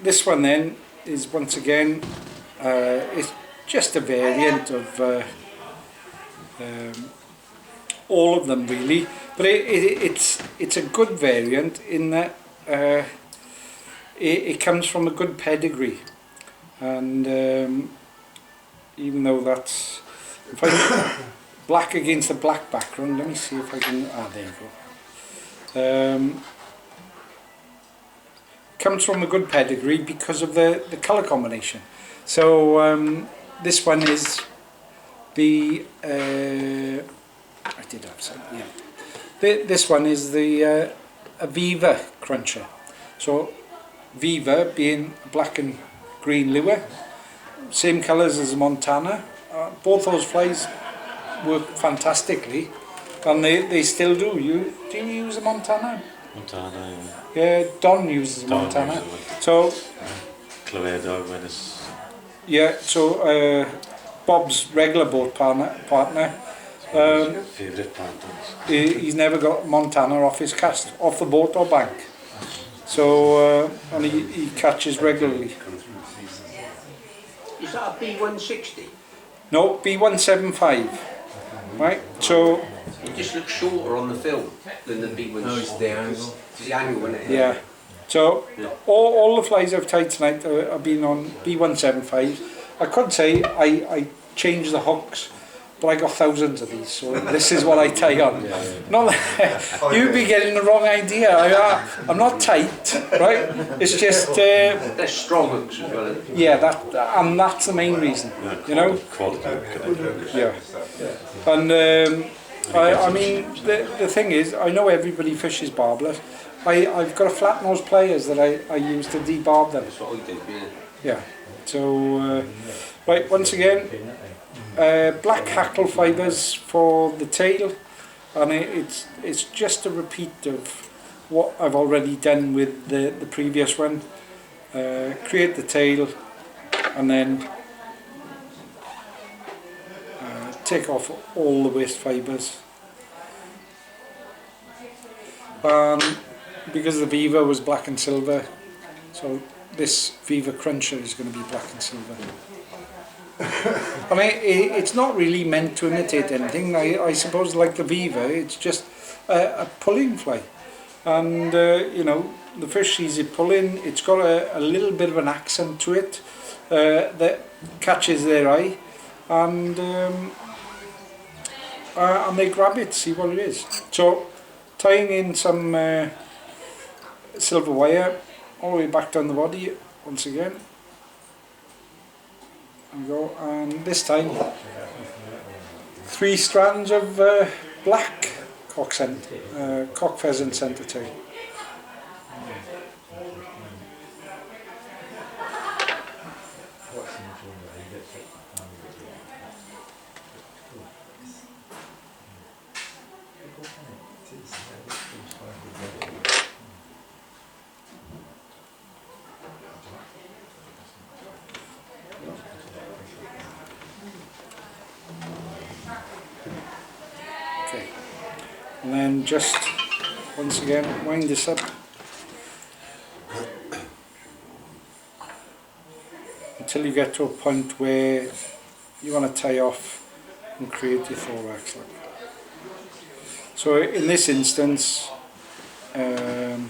this one then is once again it's just a variant of all of them really, but it's a good variant in that it comes from a good pedigree, and even though that's, if I black against a black background, let me see if I can, there you go. Comes from a good pedigree because of the colour combination. So this one is the I did have some, yeah. This one is the Aviva Cruncher. So Viva being black and green lure, same colours as Montana. Both those flies work fantastically, and they still do. Do you use a Montana? Montana, Yeah, Don uses Don Montana. uses it. So Clywedog when it's... yeah, so Bob's regular boat partner favourite partners. he's never got Montana off his cast, off the boat or bank. So and he catches regularly. Is that a B160? No, B175. Right, so It just looks shorter on the film than the B160. No, it's the angle. It's the angle, isn't it? yeah. So Yeah. all the flies I've tied tonight have been on B175. I could say I changed the hooks, but I got thousands of these, so this is what I tie on. Not that, you'd be getting the wrong idea. I'm not tight, right? It's just They're strong hooks as well. yeah, and that's the main reason, you know. Quality. Yeah, and I mean the thing is, I know everybody fishes barbless. I've got a flat nose players that I use to debarb them. That's what I did, yeah. Yeah. So right, once again, black hackle fibres for the tail, and it's just a repeat of what I've already done with the previous one. Create the tail, and then take off all the waste fibres. Because the Viva was black and silver, so this Viva Cruncher is going to be black and silver. I mean, it's not really meant to imitate anything. I suppose like the Viva, it's just a pulling fly. And, you know, the fish sees it pulling, it's got a little bit of an accent to it that catches their eye. And they grab it, see what it is. So, tying in some silver wire all the way back down the body once again. There we go, and this time 3 strands of black cock pheasant centre tail. Okay, and then just once again wind this up until you get to a point where you want to tie off and create your thorax. So in this instance, I'll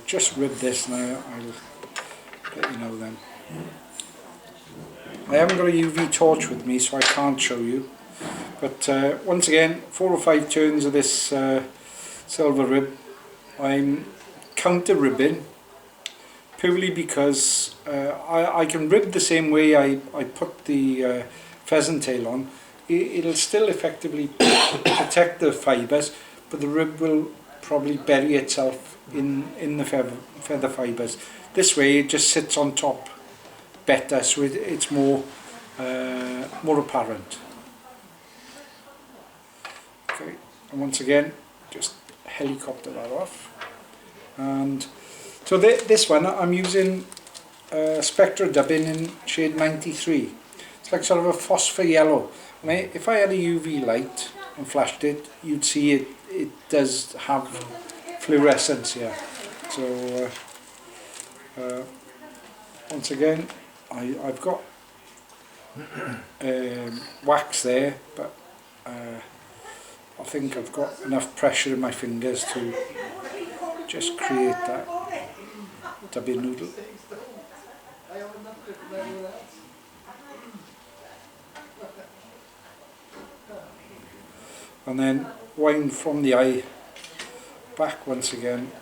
just rib this now, I'll let you know then. I haven't got a UV torch with me, so I can't show you. But once again, 4 or 5 turns of this silver rib. I'm counter ribbing purely because I can rib the same way I put the pheasant tail on. It'll still effectively protect the fibres, but the rib will probably bury itself in the feather fibres. This way it just sits on top better, so it's more apparent. Okay, and once again, just helicopter that off. And so this one I'm using Spectra dubbing in shade 93. It's like sort of a phosphor yellow. And if I had a UV light and flashed it, you'd see it does have fluorescence here. So once again, I've got wax there, but I think I've got enough pressure in my fingers to just create that dubbing noodle. And then wind from the eye back once again.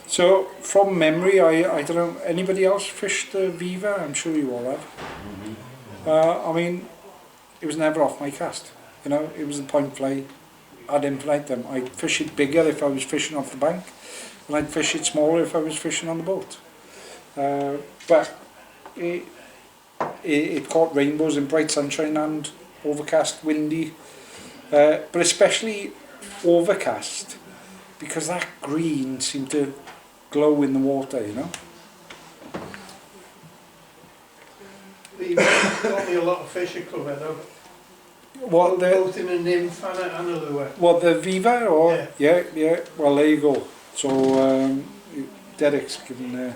So from memory, I don't know, anybody else fished the Viva? I'm sure you all have. I mean, it was never off my cast. You know, it was a point fly. I'd inflate them. I'd fish it bigger if I was fishing off the bank, and I'd fish it smaller if I was fishing on the boat. But it caught rainbows in bright sunshine and overcast, windy, but especially overcast, because that green seemed to glow in the water, you know. You've got me a lot of fish at Clywedog. What both in a nymph and a lure. What, the Viva? Or yeah. Well, there you go. So Derek's given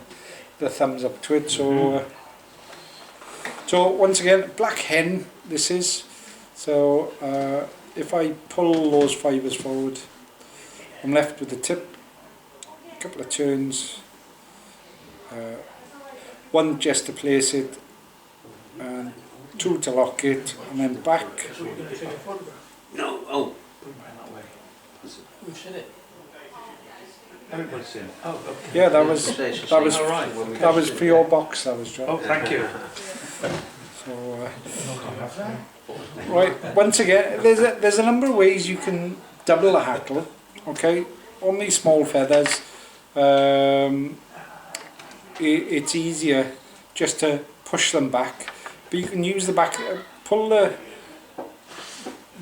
the thumbs up to it. So so once again, black hen. This is. So if I pull those fibres forward, I'm left with the tip. A couple of turns. One just to place it, and 2 to lock it, and then back. No, oh. We've seen it. Everybody's seen it. Oh, okay. Yeah, that was for your box. That was John. Oh, thank you. So right, once again, there's a number of ways you can double the hackle. Okay, on these small feathers, it's easier just to push them back. But you can use the back, pull the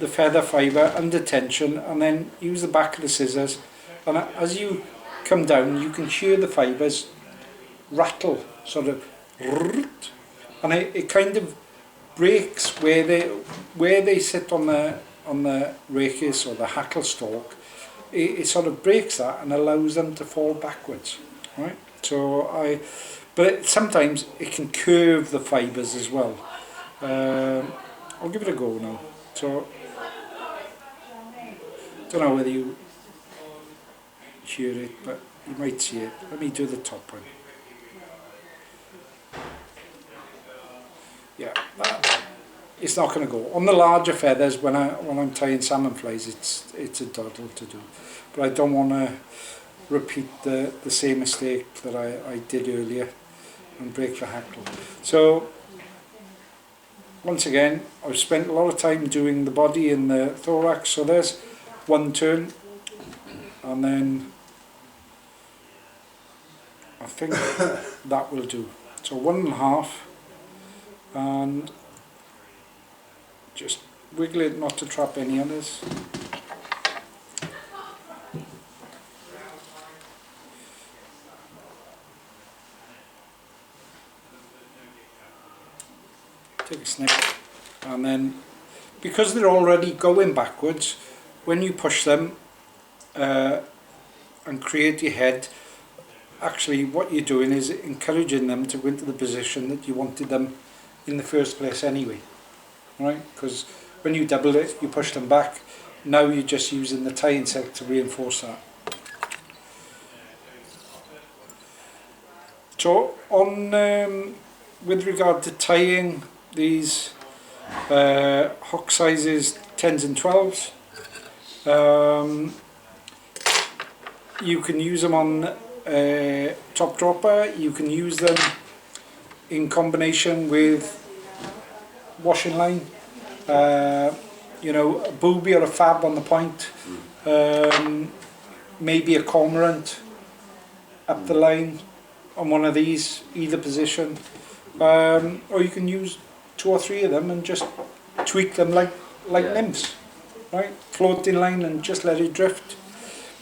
feather fibre under tension, and then use the back of the scissors. And as you come down, you can hear the fibres rattle, sort of, and it kind of breaks where they sit on the rachis or the hackle stalk. It sort of breaks that and allows them to fall backwards, right? So but sometimes it can curve the fibres as well. I'll give it a go now. So, don't know whether you hear it, but you might see it. Let me do the top one. Yeah, it's not going to go. On the larger feathers, when I'm tying salmon flies, it's a doddle to do. But I don't want to repeat the same mistake that I did earlier and break the hackle. So once again, I've spent a lot of time doing the body and the thorax. So there's one turn, and then I think that will do. So 1.5, and just wiggle it not to trap any others. Take a snip, and then because they're already going backwards, when you push them and create your head, actually what you're doing is encouraging them to go into the position that you wanted them in the first place anyway, right? Because when you double it, you push them back. Now you're just using the tying silk to reinforce that. So on with regard to tying, these hook sizes 10s and 12s, you can use them on top dropper, you can use them in combination with washing line, you know, a booby or a fab on the point, maybe a cormorant up the line on one of these, either position, or you can use 2 or 3 of them and just tweak them like nymphs, right? Floating line and just let it drift.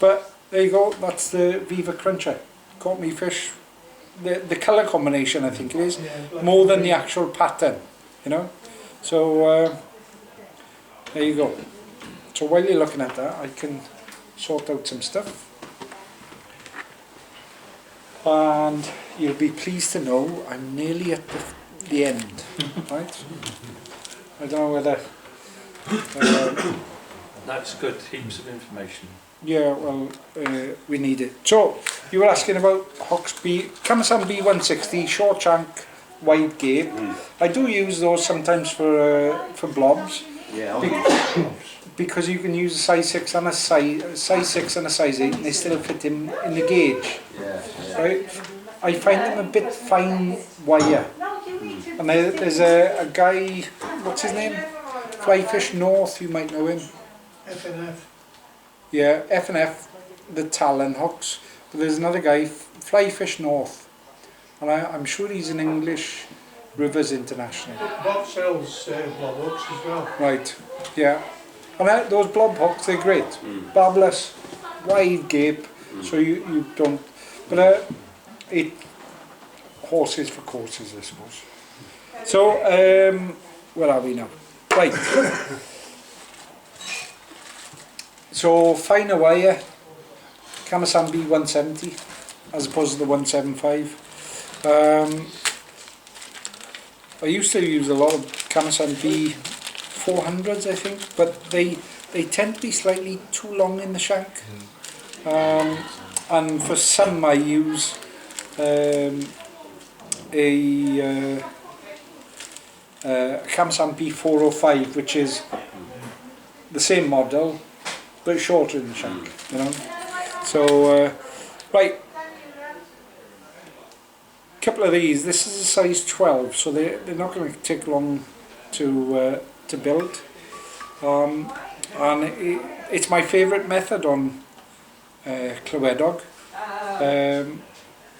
But there you go, that's the Viva Cruncher. Caught me fish. The colour combination, I think it is, more than the actual pattern, you know. So there you go. So while you're looking at that, I can sort out some stuff. And you'll be pleased to know I'm nearly at the end, right? I don't know whether... That's good, heaps of information. Yeah, well, we need it. So, you were asking about hooks Kamasan B160, short shank, wide gape. I do use those sometimes for blobs. Yeah, Because you can use a size 6 and a size 6 and a size 8 and they still fit in the gauge. yeah. Right? I find them a bit fine wire. And there's a guy, what's his name? Flyfish North, you might know him. F&F. Yeah, F&F, the Talon hooks. But there's another guy, Flyfish North. And I'm sure he's in English Rivers International. Bob sells blob hooks as well. Right, yeah. And those blob hooks, they're great. Barbless, wide gape, so you don't... But it horses for courses, I suppose. So, where are we now? Right. So, finer wire, Kamasan B170, as opposed to the 175. I used to use a lot of Kamasan B400s, I think, but they tend to be slightly too long in the shank. And for some I use a Kamasan B405, which is the same model but shorter in the shank, you know. So right, couple of these. This is a size 12, so they're not going to take long to build. And it's my favourite method on Clywedog,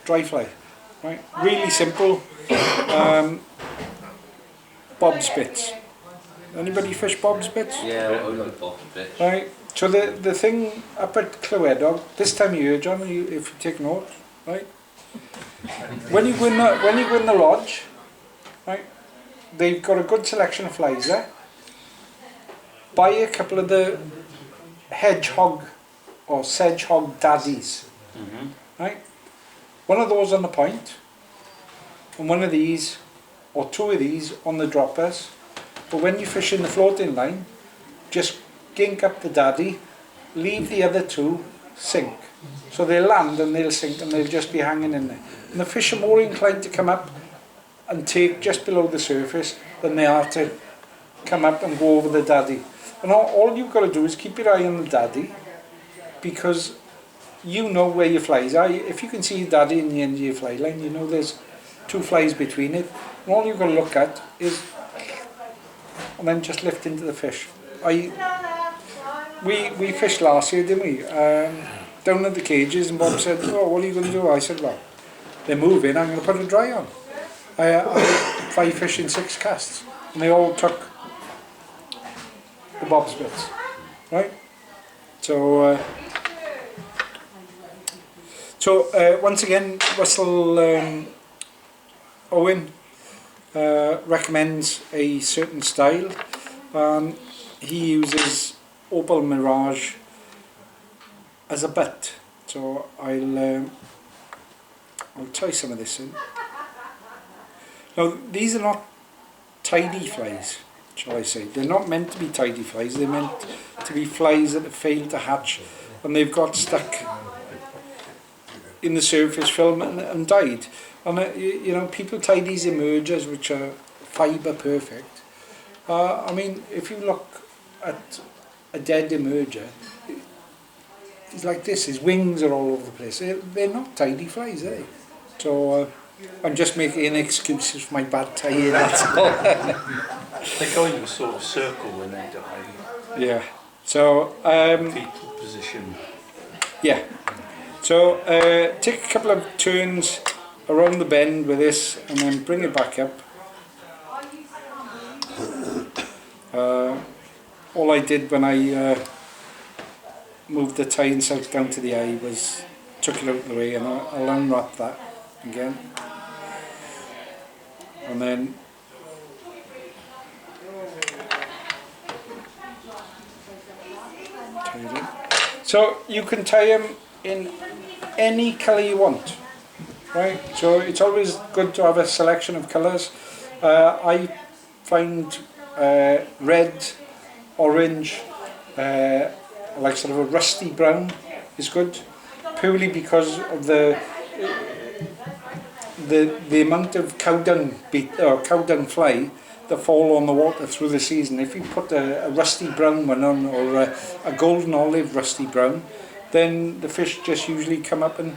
dry fly, right? Really simple. Bob's bits. Anybody fish Bob's bits? Yeah, I love Bob's bits. Right. So the thing up at Clywedog this time of year, John, if you take note, right? When you go in the lodge, right? They've got a good selection of flies there. Buy a couple of the hedgehog or sedgehog daddies, right? One of those on the point, and one of these, or 2 of these on the droppers. But when you fish in the floating line, just gink up the daddy, leave the other 2 sink. So they'll land and they'll sink and they'll just be hanging in there. And the fish are more inclined to come up and take just below the surface than they are to come up and go over the daddy. And all you've got to do is keep your eye on the daddy, because you know where your flies are. If you can see your daddy in the end of your fly line, you know there's 2 flies between it. And all you've got to look at is, and then just lift into the fish. We fished last year, didn't we? Down at the cages, and Bob said, "Oh, what are you going to do?" I said, "Well, they're moving. I'm going to put a dry on." I had 5 fish in 6 casts, and they all took the Bob's bits, right? So, once again, Russell Owen recommends a certain style. He uses Opal Mirage as a butt. So I'll try some of this in. Now these are not tidy flies, shall I say. They're not meant to be tidy flies, they're meant to be flies that have failed to hatch and they've got stuck in the surface film and died. And you know, people tie these emergers which are fibre perfect. I mean, if you look at a dead emerger, it's like this, his wings are all over the place. They're not tidy flies, are they? So I'm just making excuses for my bad tying, that's all. They go into a sort of circle when they die. Yeah. So Fetal position. yeah. So take a couple of turns around the bend with this and then bring it back up. All I did when I moved the tying south down to the eye was took it out of the way, and I'll unwrap that again. And then tie it in. So you can tie them in any colour you want, right? So it's always good to have a selection of colours. I find red, orange, like sort of a rusty brown is good, purely because of the amount of cow dung fly that fall on the water through the season. If you put a rusty brown one on, or a golden olive rusty brown, then the fish just usually come up and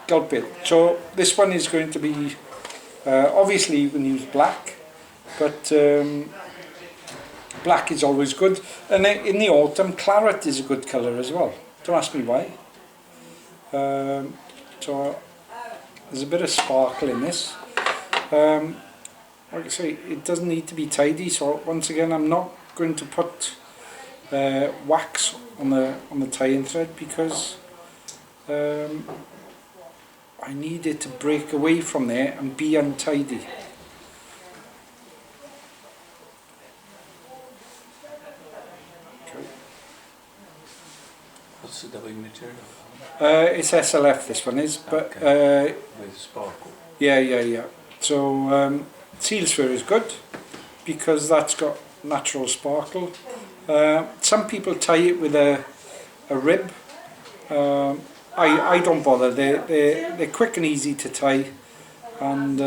gulp it. So this one is going to be, obviously you can use black, but black is always good. And in the autumn, claret is a good colour as well. Don't ask me why. So there's a bit of sparkle in this. Like I say, it doesn't need to be tidy, so once again I'm not going to put wax on the tie-in thread, because I need it to break away from there and be untidy. What's the dubbing material? It's SLF, this one is, but okay. With sparkle. yeah. So seal's fur is good because that's got natural sparkle. Some people tie it with a rib. I don't bother. They're quick and easy to tie, and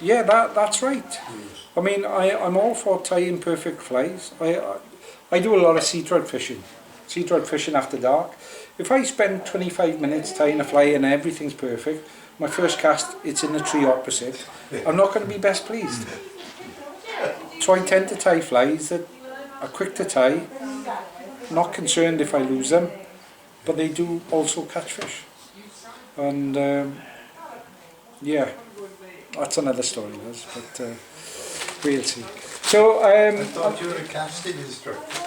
yeah, that's right. I mean, I'm all for tying perfect flies. I do a lot of sea trout fishing after dark. If I spend 25 minutes tying a fly and everything's perfect, my first cast, it's in the tree opposite, I'm not going to be best pleased. So I tend to tie flies that are quick to tie, not concerned if I lose them, but they do also catch fish. And yeah, that's another story, Liz, but we'll see. So I thought you were a casting instructor.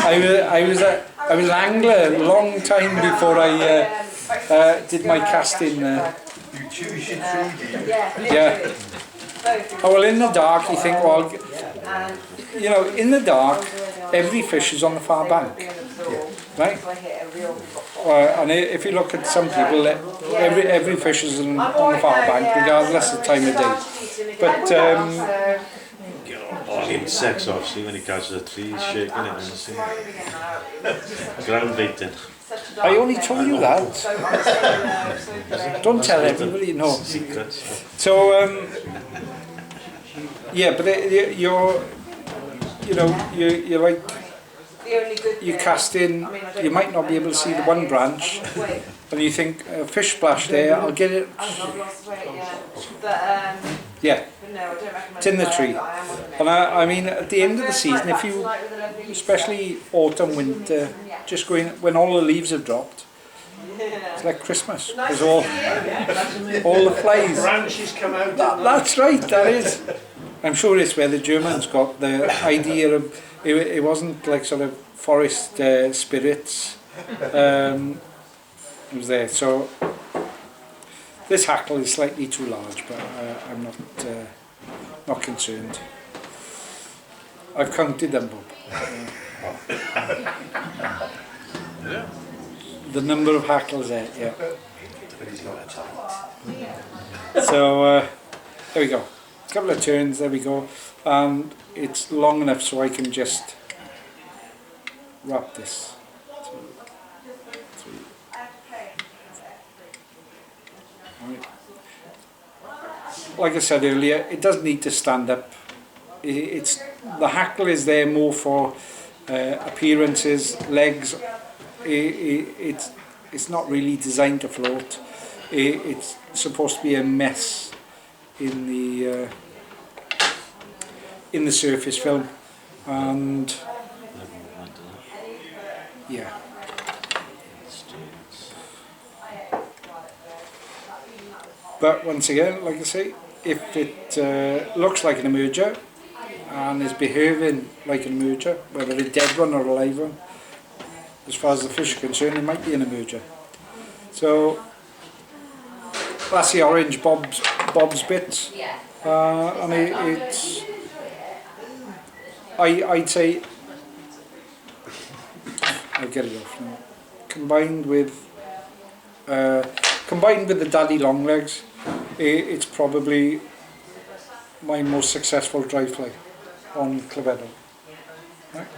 I was an angler a long time before I did my casting. You choose your tree, do you? Yeah. Oh, well, in the dark you think, well, you know, in the dark every fish is on the far bank, right? And if you look at some people, every fish is on the far bank regardless of time of day. But all the insects, obviously, when he catches a tree, he's shaking it and see. Ground baiting. I only told you that. Don't tell everybody, no. Secrets. So yeah, but you're like, you cast in, you might not be able to see the one branch, and you think, a fish splash there, I'll get it. Yeah, it's in the tree. And I mean, at the end of the season, if you, especially autumn, winter, just going, when all the leaves have dropped, it's like Christmas, because all the flies. Branches come out. That's right, that is. I'm sure it's where the Germans got the idea of, it wasn't like sort of forest spirits. It was there. So this hackle is slightly too large, but I'm not concerned. I've counted them, Bob. The number of hackles there, yeah. So there we go. couple of turns, there we go, and it's long enough so I can just wrap this. 2, 3. Right. Like I said earlier, it doesn't need to stand up. It's the hackle is there more for appearances, legs. It's not really designed to float. It's supposed to be a mess in the surface film, and yeah. But once again, like I say, if it looks like an emerger and is behaving like an emerger, whether a dead one or a live one, as far as the fish are concerned, it might be an emerger. So that's the orange Bob's bits, and it's I'd say I'll get it off now. Combined with the daddy long legs, it's probably my most successful dry fly on Clywedog. Right?